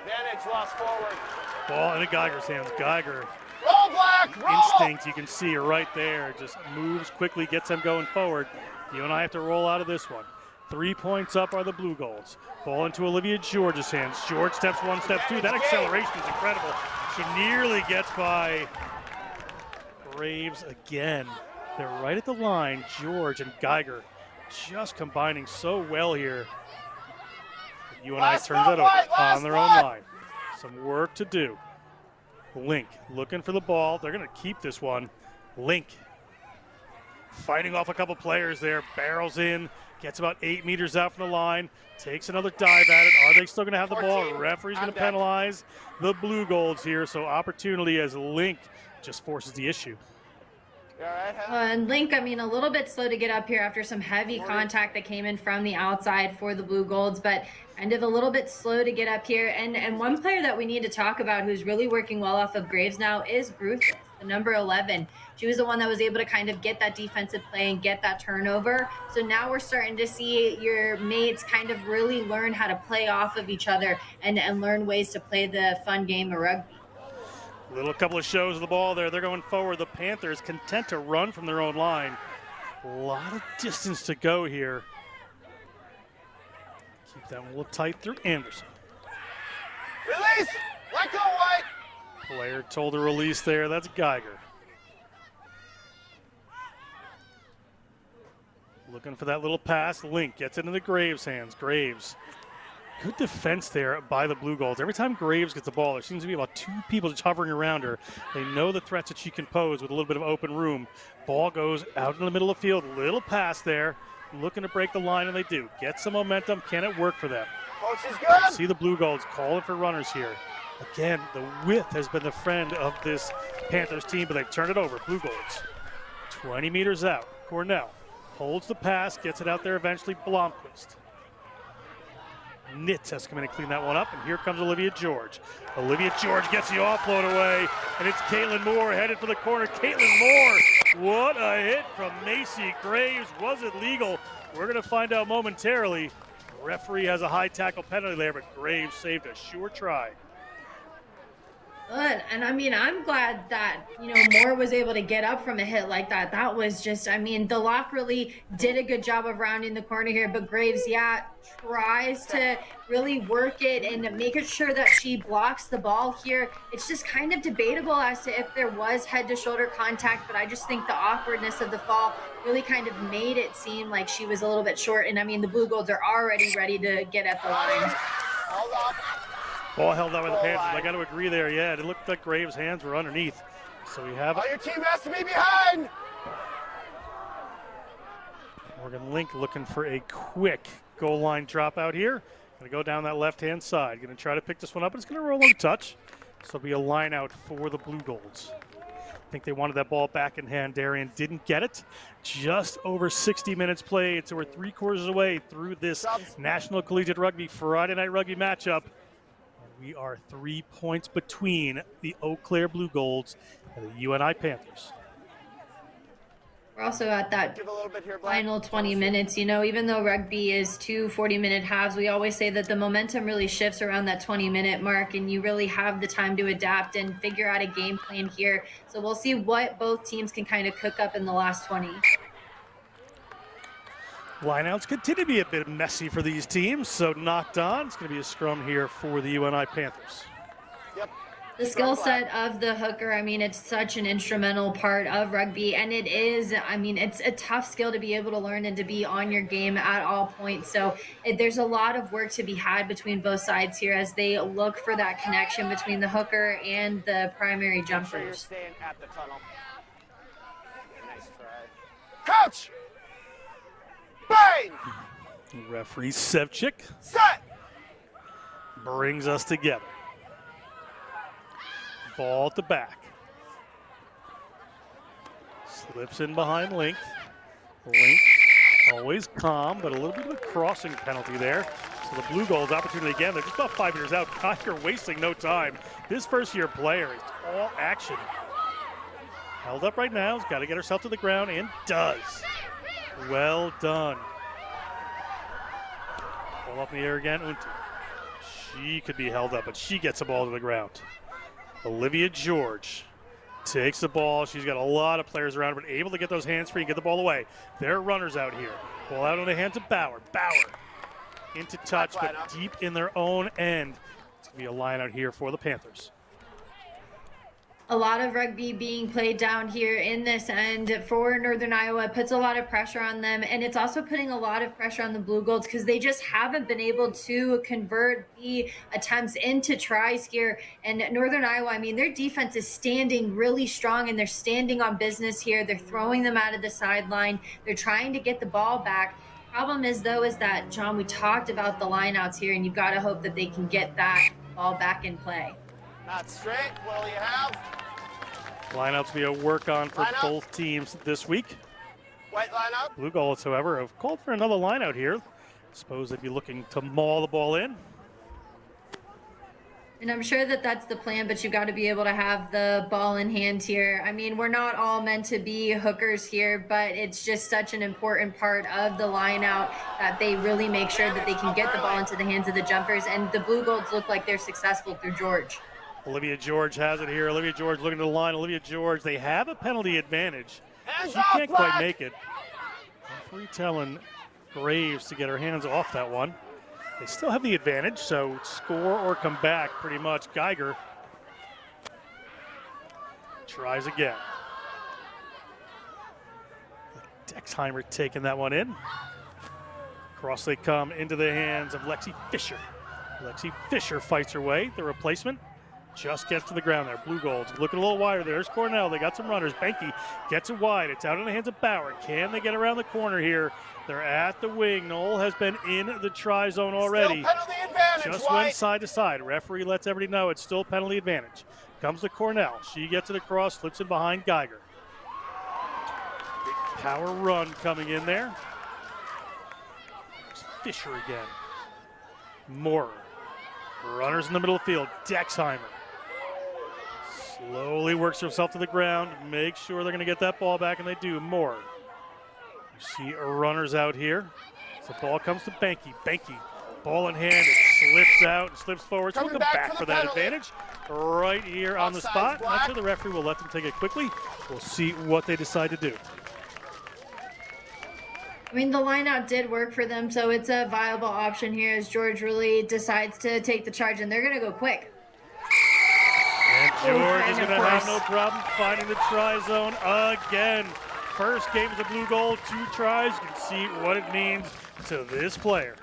Advantage, lost forward. Ball into Geiger's hands. Geiger, Roll, Black, roll! instinct, you can see her right there. Just moves quickly, gets them going forward. You and I have to roll out of this one. 3 points up are the Blue Golds. Ball into Olivia George's hands. George steps one, steps two. That acceleration is incredible. She nearly gets by Graves again. They're right at the line. George and Geiger just combining so well here. UNI turns it over on their own line. Some work to do. Link looking for the ball. They're going to keep this one. Link fighting off a couple players there. Barrels in. Gets about 8 meters out from the line. Takes another dive at it. Are they still going to have the ball? Referee's going to penalize the Blue Golds here. So opportunity as Link just forces the issue. And Link, I mean, a little bit slow to get up here after some heavy contact that came in from the outside for the Blue Golds, but kind of a little bit slow to get up here. And one player that we need to talk about who's really working well off of Graves now is Bruce, the number 11. She was the one that was able to kind of get that defensive play and get that turnover. So now we're starting to see your mates kind of really learn how to play off of each other and learn ways to play the fun game of rugby. Little couple of shows of the ball there. They're going forward. The Panthers content to run from their own line. A lot of distance to go here. Keep that one a little tight through Anderson. Release! Let go, White! Player told to release there. That's Geiger. Looking for that little pass. Link gets it into Graves' hands. Graves. Good defense there by the Blue Golds. Every time Graves gets the ball, there seems to be about 2 people just hovering around her. They know the threats that she can pose with a little bit of open room. Ball goes out in the middle of the field. Little pass there. Looking to break the line, and they do. Get some momentum. Can it work for them? Coach is good. See the Blue Golds calling for runners here. Again, the width has been the friend of this Panthers team, but they've turned it over. Blue Golds. 20 meters out. Cornell holds the pass, gets it out there eventually. Blomqvist. Nitz has to come in and clean that one up, and here comes Olivia George. Olivia George gets the offload away, and it's Caitlin Moore headed for the corner. Caitlin Moore, what a hit from Macy Graves. Was it legal? We're going to find out momentarily. The referee has a high tackle penalty there, but Graves saved a sure try. Good. And I mean, I'm glad that, Moore was able to get up from a hit like that. That was just, I mean, the lock really did a good job of rounding the corner here, but Graves, tries to really work it and make it sure that she blocks the ball here. It's just kind of debatable as to if there was head to shoulder contact, but I just think the awkwardness of the fall really kind of made it seem like she was a little bit short. And I mean, the Blue Golds are already ready to get at the line. Hold on. Ball held out by the Panthers. I got to agree there. Yeah, it looked like Graves' hands were underneath. So we have Your team has to be behind. Morgan Link looking for a quick goal line dropout here. Going to go down that left-hand side. Going to try to pick this one up. It's going to roll on the touch. So it'll be a line out for the Blue Golds. I think they wanted that ball back in hand. Darian didn't get it. Just over 60 minutes played. So we're 3/4 away through this National Collegiate Rugby Friday Night Rugby matchup. We are 3 points between the Eau Claire Blue Golds and the UNI Panthers. We're also at that final 20 minutes. Even though rugby is 2 40-minute halves, we always say that the momentum really shifts around that 20-minute mark, and you really have the time to adapt and figure out a game plan here. So we'll see what both teams can kind of cook up in the last 20. Lineouts continue to be a bit messy for these teams, so knocked on. It's going to be a scrum here for the UNI Panthers. Yep. The skill set of the hooker, I mean, it's such an instrumental part of rugby, and it is, I mean, it's a tough skill to be able to learn and to be on your game at all points. So there's a lot of work to be had between both sides here as they look for that connection between the hooker and the primary jumpers. You're staying at the tunnel. Nice try. Coach! Bang! Referee Sevchik Set! brings us together. Ball at the back. Slips in behind Link. Link always calm, but a little bit of a crossing penalty there. So the Blue Goals opportunity again. They're just about 5 years out. Geiger wasting no time. This first-year player is all action. Held up right now. Has got to get herself to the ground, and does. Well done. Ball up in the air again. Unti. She could be held up, but she gets the ball to the ground. Olivia George takes the ball. She's got a lot of players around her, but able to get those hands free and get the ball away. There are runners out here. Ball out on the hands of Bauer. Bauer into touch, but deep in their own end. It's going to be a line out here for the Panthers. A lot of rugby being played down here in this end for Northern Iowa. It puts a lot of pressure on them, and it's also putting a lot of pressure on the Blue Golds because they just haven't been able to convert the attempts into tries here. And Northern Iowa, I mean, their defense is standing really strong, and they're standing on business here. They're throwing them out of the sideline. They're trying to get the ball back. Problem is, though, is that, John, we talked about the lineouts here, and you've got to hope that they can get that ball back in play. Not straight. Will you have? Lineouts be a work on for both teams this week. White lineup. Blue Goals, however, have called for another line out here. Suppose they'd be looking to maul the ball in. And I'm sure that that's the plan, but you've got to be able to have the ball in hand here. I mean, we're not all meant to be hookers here, but it's just such an important part of the line out that they really make sure that they can get the ball into the hands of the jumpers. And the Blue Golds look like they're successful through George. Olivia George has it here. Olivia George looking to the line. Olivia George, they have a penalty advantage. She can't quite make it. Referee telling Graves to get her hands off that one. They still have the advantage, so score or come back pretty much. Geiger tries again. Dexheimer taking that one in. Across they come into the hands of Lexi Fisher. Lexi Fisher fights her way. The replacement just gets to the ground there. Blue Golds looking a little wider. There's Cornell. They got some runners. Benke gets it wide. It's out in the hands of Bauer. Can they get around the corner here? They're at the wing. Knoll has been in the try zone already. Still penalty advantage. Just went side to side. Referee lets everybody know it's still penalty advantage. Comes to Cornell. She gets it across, slips in behind Geiger. Big power run coming in there. There's Fisher again. Moorer. Runners in the middle of the field. Dexheimer. Slowly works herself to the ground. Make sure they're going to get that ball back, and they do. Moorer. You see runners out here. So the ball comes to Benke. Benke, ball in hand. It slips out and slips forward. So we'll come back for that advantage right here on the spot. I'm sure the referee will let them take it quickly. We'll see what they decide to do. I mean, the lineout did work for them, so it's a viable option here as George really decides to take the charge, and they're going to go quick. And George is going to have no problem finding the try zone again. First game of the Blue Gold, 2 tries. You can see what it means to this player.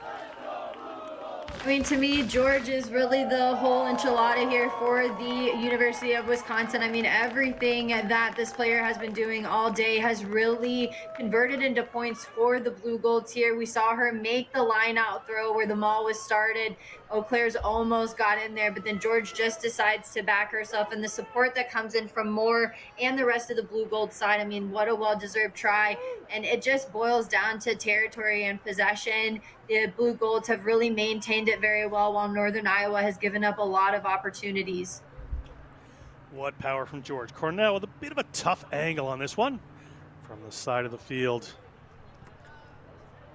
I mean, to me, George is really the whole enchilada here for the University of Wisconsin. I mean, everything that this player has been doing all day has really converted into points for the Blue Golds here. We saw her make the line out throw where the maul was started. Eau Claire's almost got in there, but then George just decides to back herself, and the support that comes in from Moore and the rest of the Blue Gold side, I mean, what a well-deserved try. And it just boils down to territory and possession. The Blue Golds have really maintained it very well, while Northern Iowa has given up a lot of opportunities. What power from George. Cornell with a bit of a tough angle on this one from the side of the field.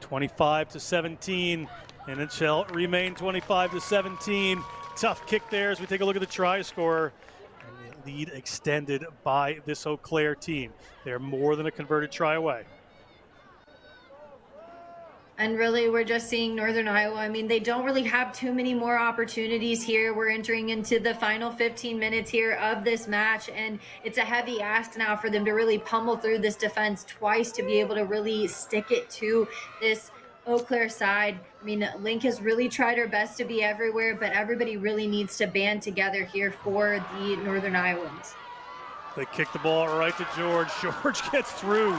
25-17, and it shall remain 25-17. Tough kick there as we take a look at the try scorer. And the lead extended by this Eau Claire team. They're more than a converted try away. And really, we're just seeing Northern Iowa. I mean, they don't really have too many more opportunities here. We're entering into the final 15 minutes here of this match, and it's a heavy ask now for them to really pummel through this defense twice to be able to really stick it to this Eau Claire side. I mean, Link has really tried her best to be everywhere, but everybody really needs to band together here for the Northern Iowans. They kick the ball right to George. George gets through.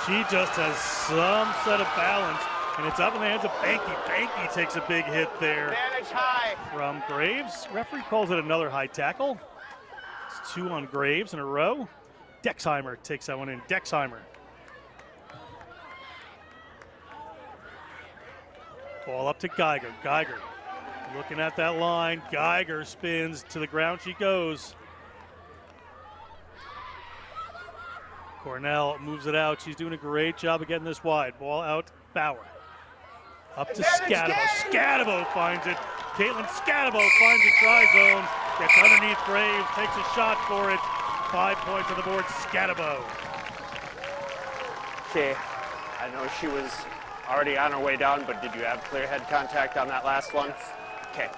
She just has some set of balance. And it's up in the hands of Benke. Benke takes a big hit there. Advantage high. From Graves. Referee calls it another high tackle. It's 2 on Graves in a row. Dexheimer takes that one in. Dexheimer Ball up to Geiger. Geiger looking at that line. Geiger spins to the ground. She goes. Cornell moves it out. She's doing a great job of getting this wide. Ball out. Bauer. Up to Scadabo. Scadabo finds it. Caitlin Scadabo finds the try zone. Gets underneath Graves. Takes a shot for it. 5 points on the board. Scadabo. Okay, I know she was already on her way down, but did you have clear head contact on that last one? Okay.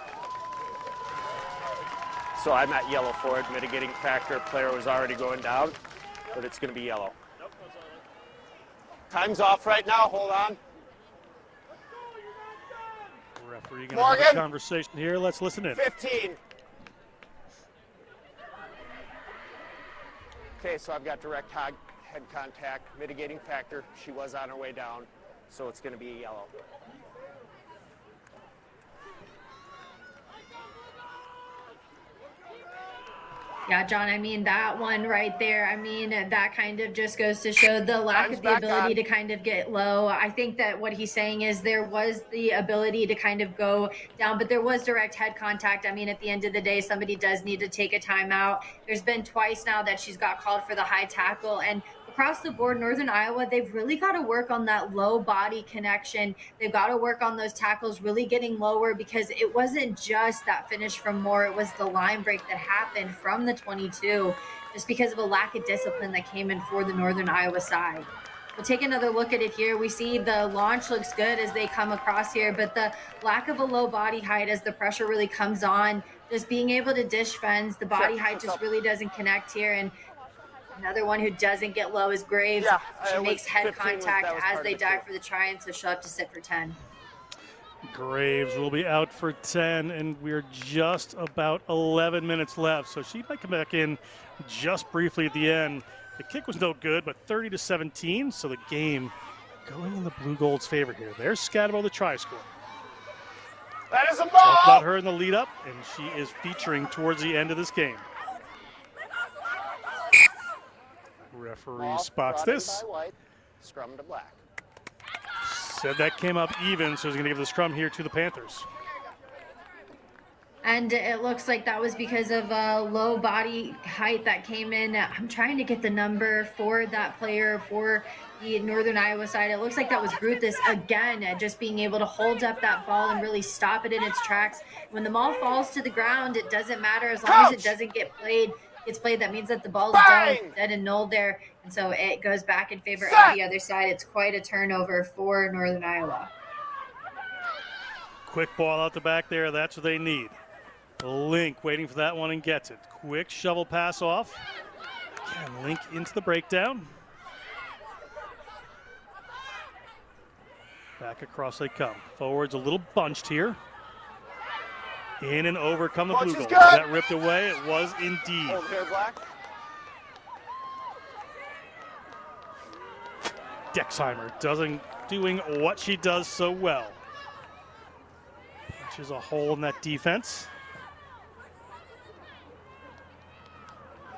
So I'm at yellow for it. Mitigating factor, player was already going down, but it's going to be yellow. Time's off right now. Hold on. Referee going to have a conversation here. Let's listen in. 15. Okay, so I've got direct head contact, mitigating factor. She was on her way down, so it's going to be a yellow. Yeah, John, I mean, that one right there, I mean, that kind of just goes to show the lack of the ability to kind of get low. I think that what he's saying is there was the ability to kind of go down, but there was direct head contact. I mean, at the end of the day, somebody does need to take a timeout. There's been twice now that she's got called for the high tackle, and across the board, Northern Iowa, they've really got to work on that low body connection. They've got to work on those tackles really getting lower, because it wasn't just that finish from Moore. It was the line break that happened from the 22 just because of a lack of discipline that came in for the Northern Iowa side. We'll take another look at it here. We see the launch looks good as they come across here, but the lack of a low body height as the pressure really comes on, just being able to dish fence, the body height just really doesn't connect here. And another one who doesn't get low is Graves. Yeah, she makes head 15 contact was as part they of it, dive too. for the try, and so she'll have to sit for 10. Graves will be out for 10, and we're just about 11 minutes left. So she might come back in just briefly at the end. The kick was no good, but 30-17, so the game going in the Blue Gold's favor here. There's Scadabo, the try score. That is a Talked ball! about her in the lead up, and she is featuring towards the end of this game. Referee Ball spots brought in this. by White, scrum to black. Said that came up even, so he's going to give the scrum here to the Panthers. And it looks like that was because of low body height that came in. I'm trying to get the number for that player for the Northern Iowa side. It looks like that was Gruthis again, just being able to hold up that ball and really stop it in its tracks. When the ball falls to the ground, it doesn't matter as long as it doesn't get played. It's played, that means that the ball's down, dead and null there, and so it goes back in favor of the other side. It's quite a turnover for Northern Iowa. Quick ball out the back there. That's what they need. Link waiting for that one and gets it. Quick shovel pass off. Again, Link into the breakdown. Back across they come. Forwards a little bunched here. In and over come the Blue Gold. That ripped away. It was indeed. Hold here, black. Dexheimer doing what she does so well. Punches a hole in that defense.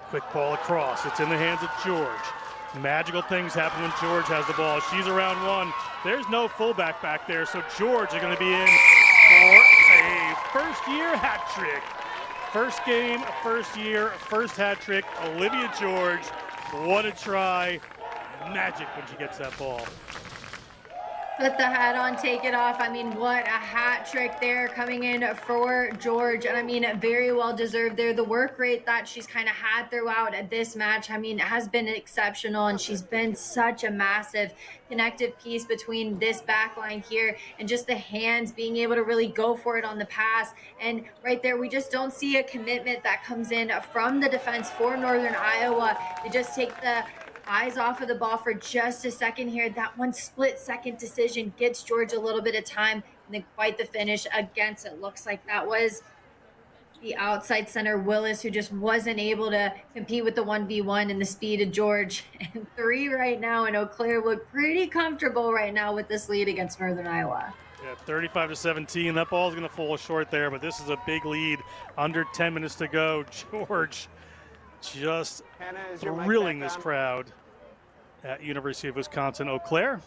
Quick ball across. It's in the hands of George. Magical things happen when George has the ball. She's around one. There's no fullback back there, so George is going to be in for a first-year hat trick. First game, first year, first hat trick. Olivia George, what a try. Magic when she gets that ball. Put the hat on, take it off. I mean, what a hat trick there coming in for George. And I mean, very well deserved there. The work rate that she's kind of had throughout this match, I mean, has been exceptional. And she's been such a massive connective piece between this back line here and just the hands being able to really go for it on the pass. And right there, we just don't see a commitment that comes in from the defense for Northern Iowa. They just take the eyes off of the ball for just a second here. That one split second decision gets George a little bit of time, and then quite the finish against, it looks like that was the outside center Willis, who just wasn't able to compete with the 1v1 and the speed of George. And 3 right now, and Eau Claire look pretty comfortable right now with this lead against Northern Iowa. Yeah, 35-17. That ball is going to fall short there, but this is a big lead. Under 10 minutes to go. George just Hannah, is your mic thrilling back this on? crowd at University of Wisconsin Eau Claire.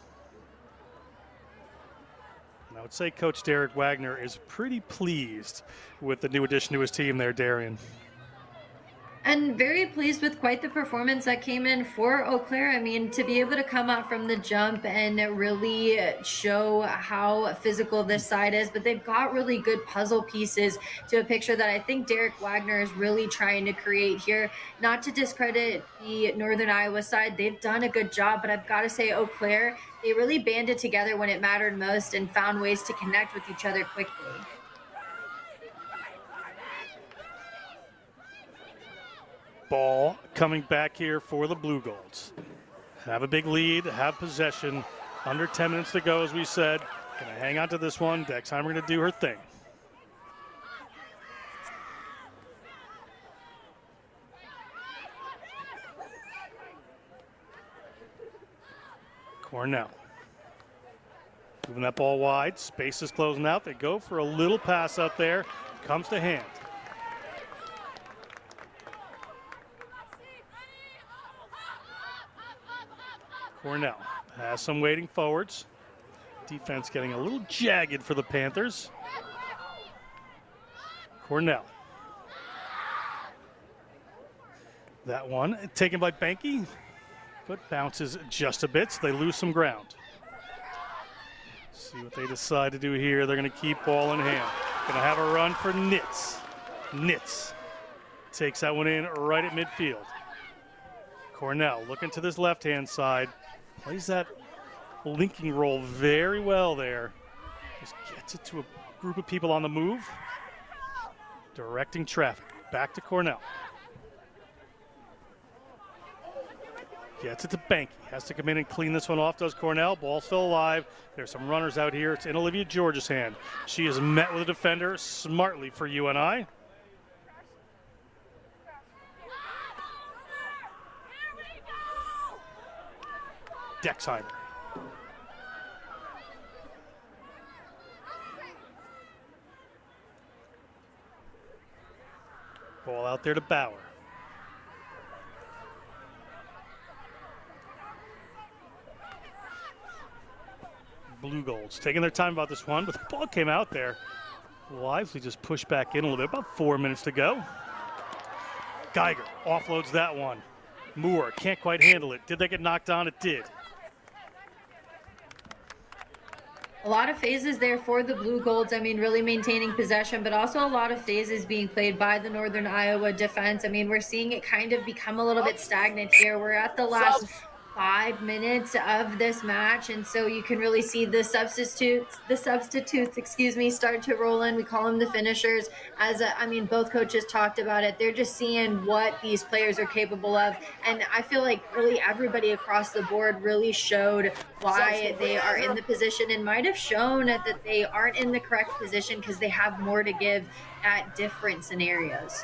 I would say Coach Derek Wagner is pretty pleased with the new addition to his team there, Darian. And very pleased with quite the performance that came in for Eau Claire. I mean, to be able to come out from the jump and really show how physical this side is, but they've got really good puzzle pieces to a picture that I think Derek Wagner is really trying to create here. Not to discredit the Northern Iowa side, they've done a good job, but I've got to say Eau Claire, they really banded together when it mattered most and found ways to connect with each other quickly. Ball coming back here for the Blue Golds. Have a big lead, have possession. Under 10 minutes to go, as we said. Gonna hang on to this one. Dexheimer gonna do her thing. Cornell. Moving that ball wide. Space is closing out. They go for a little pass out there. Comes to hand. Cornell has some waiting forwards. Defense getting a little jagged for the Panthers. Cornell. That one taken by Banky, but bounces just a bit, so they lose some ground. See what they decide to do here. They're going to keep ball in hand. Going to have a run for Nitz. Nitz takes that one in right at midfield. Cornell looking to this left-hand side. Plays that linking role very well there. Just gets it to a group of people on the move. Directing traffic. Back to Cornell. Gets it to Banky. Has to come in and clean this one off, does Cornell. Ball still alive. There's some runners out here. It's in Olivia George's hand. She is met with a defender smartly for UNI. Dexheimer. Ball out there to Bauer. Blue Golds taking their time about this one, but the ball came out there. Wisely just pushed back in a little bit. About 4 minutes to go. Geiger offloads that one. Moore can't quite handle it. Did they get knocked on? It did. A lot of phases there for the Blue Golds. I mean, really maintaining possession, but also a lot of phases being played by the Northern Iowa defense. I mean, we're seeing it kind of become a little bit stagnant here. We're at the last 5 minutes of this match, and so you can really see the substitutes, start to roll in. We call them the finishers. I mean, both coaches talked about it. They're just seeing what these players are capable of, and I feel like really everybody across the board really showed why they are in the position, and might have shown that they aren't in the correct position because they have more to give at different scenarios.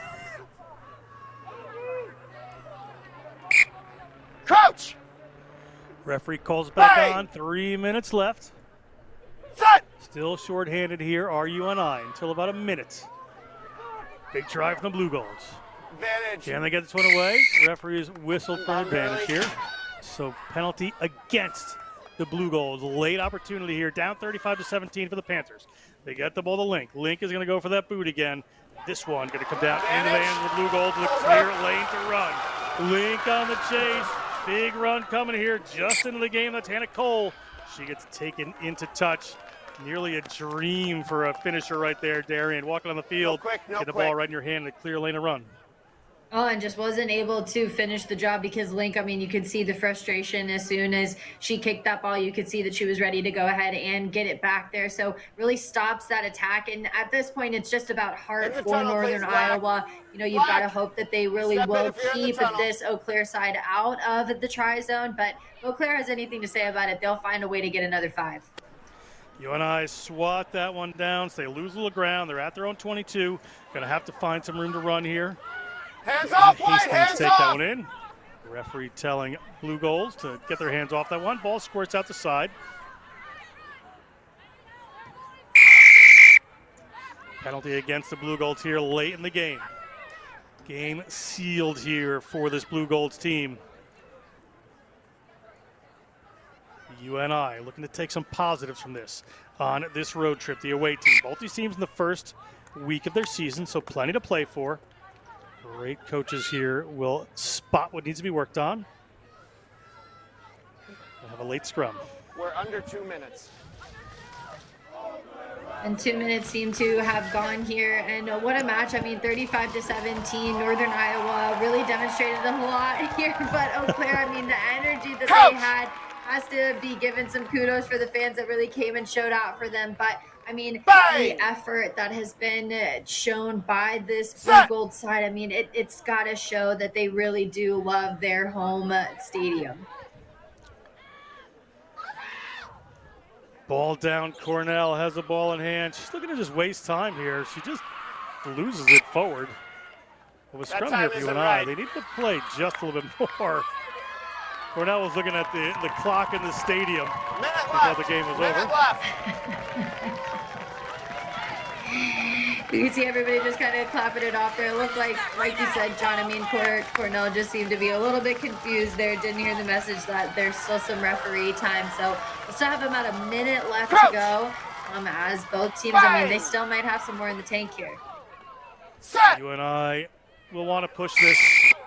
Coach! Referee calls back on. 3 minutes left. Still shorthanded here, RUNI, until about a minute. Big try from the Blue Golds. Advantage. Can they get this one away? Referees whistled for an advantage here. So penalty against the Blue Golds. Late opportunity here. Down 35-17 for the Panthers. They get the ball to Link. Link is going to go for that boot again. This one going to come down into the hands of the Blue Golds with a clear lane to run. Link on the chase. Big run coming here just into the game. That's Hannah Cole. She gets taken into touch. Nearly a dream for a finisher right there, Darian. Walking on the field, get the ball right in your hand, and a clear lane to run. Oh, and just wasn't able to finish the job because Link, I mean, you could see the frustration as soon as she kicked that ball. You could see that she was ready to go ahead and get it back there. So really stops that attack. And at this point, it's just about heart for Northern Iowa. You know, you've got to hope that they really will keep this Eau Claire side out of the try zone. But Eau Claire has anything to say about it, they'll find a way to get another 5. UNI swat that one down, so they lose a little ground. They're at their own 22. Going to have to find some room to run here. Hands off, White, hands take off. that one in. The referee telling Blue Golds to get their hands off that one. Ball squirts out the side. Penalty against the Blue Golds here late in the game. Game sealed here for this Blue Golds team. UNI looking to take some positives from this on this road trip, the away team. Both these teams in the first week of their season, so plenty to play for. Great coaches here will spot what needs to be worked on. We'll have a late scrum. We're under 2 minutes. And 2 minutes seem to have gone here. And what a match. I mean, 35-17, Northern Iowa really demonstrated a lot here. But Eau Claire, I mean, the energy that they had has to be given some kudos for the fans that really came and showed out for them. But I mean, the effort that has been shown by this Blue Gold side, I mean, it's got to show that they really do love their home stadium. Ball down, Cornell has the ball in hand. She's looking to just waste time here. She just loses it forward. Well, a scrum here for UNI. Right. They need to play just a little bit more. Cornell was looking at the clock in the stadium before the game was over. You can see everybody just kind of clapping it off there. It looked like you said, John, I mean, Cornell just seemed to be a little bit confused there. Didn't hear the message that there's still some referee time. So we still have about a minute left to go. As both teams, I mean, they still might have some more in the tank here. UNI will want to push this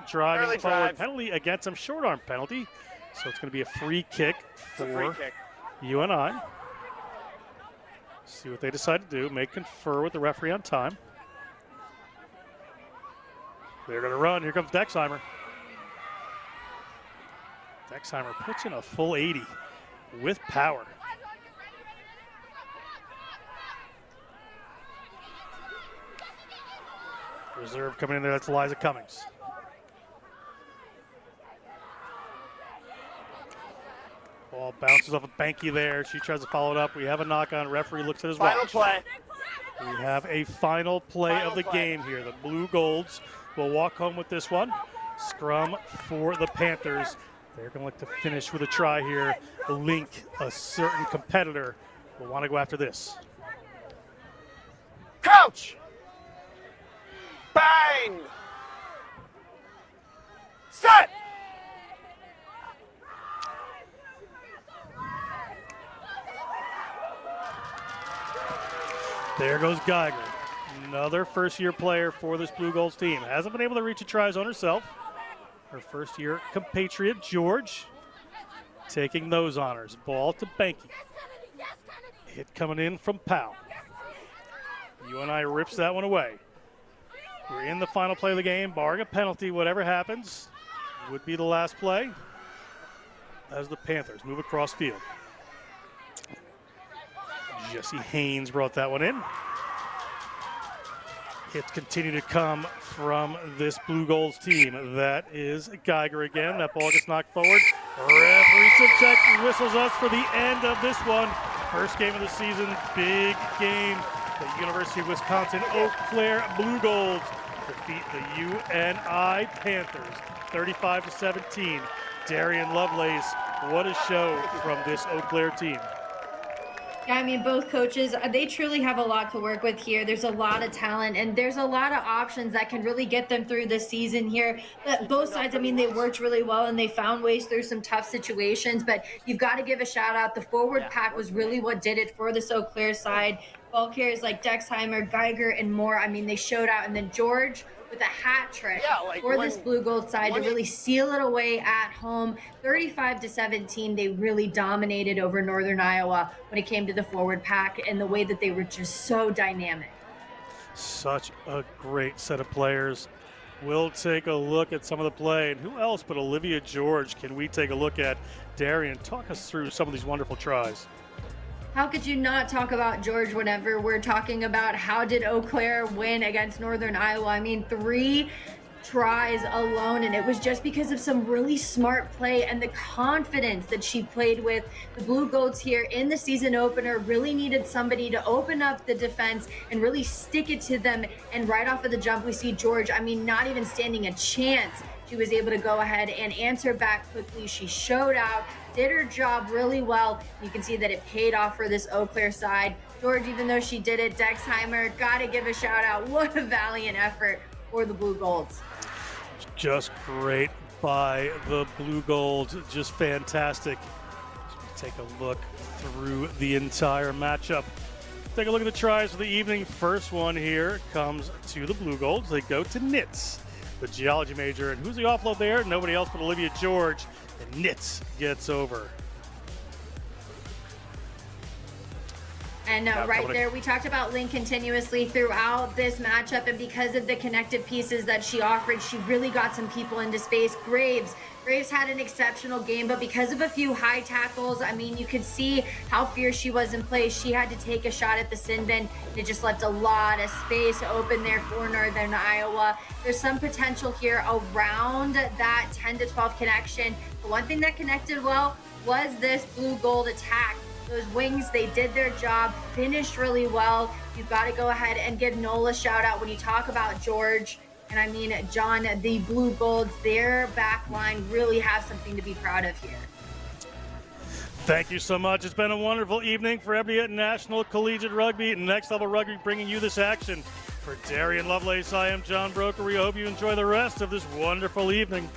driving forward penalty against them, short arm penalty. So it's going to be a free kick for UNI. See what they decide to do. May confer with the referee on time. They're going to run. Here comes Dexheimer. Dexheimer puts in a full 80 with power. Reserve coming in there. That's Eliza Cummings. Ball bounces off a Banky there. She tries to follow it up. We have a knock on. Referee looks at his watch. Final play. We have a final play of the game here. The Blue Golds will walk home with this one. Scrum for the Panthers. They're going to look to finish with a try here. Link, a certain competitor, will want to go after this. Coach! Bang! Set! There goes Geiger, another first-year player for this Blue Golds team. Hasn't been able to reach a try zone herself. Her first-year compatriot, George, taking those honors. Ball to Banky. Hit coming in from Powell. UNI rips that one away. We're in the final play of the game, barring a penalty. Whatever happens would be the last play as the Panthers move across field. Jesse Haynes brought that one in. Hits continue to come from this Blue Golds team. That is Geiger again. That ball gets knocked forward. Referee Simchek whistles us for the end of this one. First game of the season, big game. The University of Wisconsin Eau Claire Blue Golds defeat the UNI Panthers 35-17. Darian Lovelace, what a show from this Eau Claire team. Yeah, I mean, both coaches, they truly have a lot to work with here. There's a lot of talent, and there's a lot of options that can really get them through this season here. But both sides, I mean, they worked really well, and they found ways through some tough situations. But you've got to give a shout-out. The forward pack was really what did it for this Eau Claire side. Ball carriers like Dexheimer, Geiger, and more. I mean, they showed out. And then George with a hat trick for this Blue Gold side to really seal it away at home. 35-17, they really dominated over Northern Iowa when it came to the forward pack and the way that they were just so dynamic. Such a great set of players. We'll take a look at some of the play. And who else but Olivia George can we take a look at? Darian, talk us through some of these wonderful tries. How could you not talk about George whenever we're talking about how did Eau Claire win against Northern Iowa? I mean, 3 tries alone, and it was just because of some really smart play and the confidence that she played with. The Blue Golds here in the season opener really needed somebody to open up the defense and really stick it to them. And right off of the jump, we see George, I mean, not even standing a chance. She was able to go ahead and answer back quickly. She showed out, did her job really well. You can see that it paid off for this Eau Claire side. George, even though she did it, Dexheimer, got to give a shout out. What a valiant effort for the Blue Golds. Just great by the Blue Golds. Just fantastic. take a look through the entire matchup. Take a look at the tries for the evening. First one here comes to the Blue Golds. They go to Nitz, the geology major. And who's the offload there? Nobody else but Olivia George. And Nitz gets over. And right there, we talked about Lynn continuously throughout this matchup, and because of the connective pieces that she offered, she really got some people into space. Graves had an exceptional game, but because of a few high tackles, I mean, you could see how fierce she was in play. She had to take a shot at the sin bin. It just left a lot of space open there for Northern Iowa. There's some potential here around that 10 to 12 connection. The one thing that connected well was this blue gold attack. Those wings, they did their job, finished really well. You've got to go ahead and give Nola a shout out when you talk about George. And I mean, John, the Blue Golds, their back line really have something to be proud of here. Thank you so much. It's been a wonderful evening for everybody at National Collegiate Rugby and Next Level Rugby, bringing you this action. For Darian Lovelace, I am John Broker. We hope you enjoy the rest of this wonderful evening.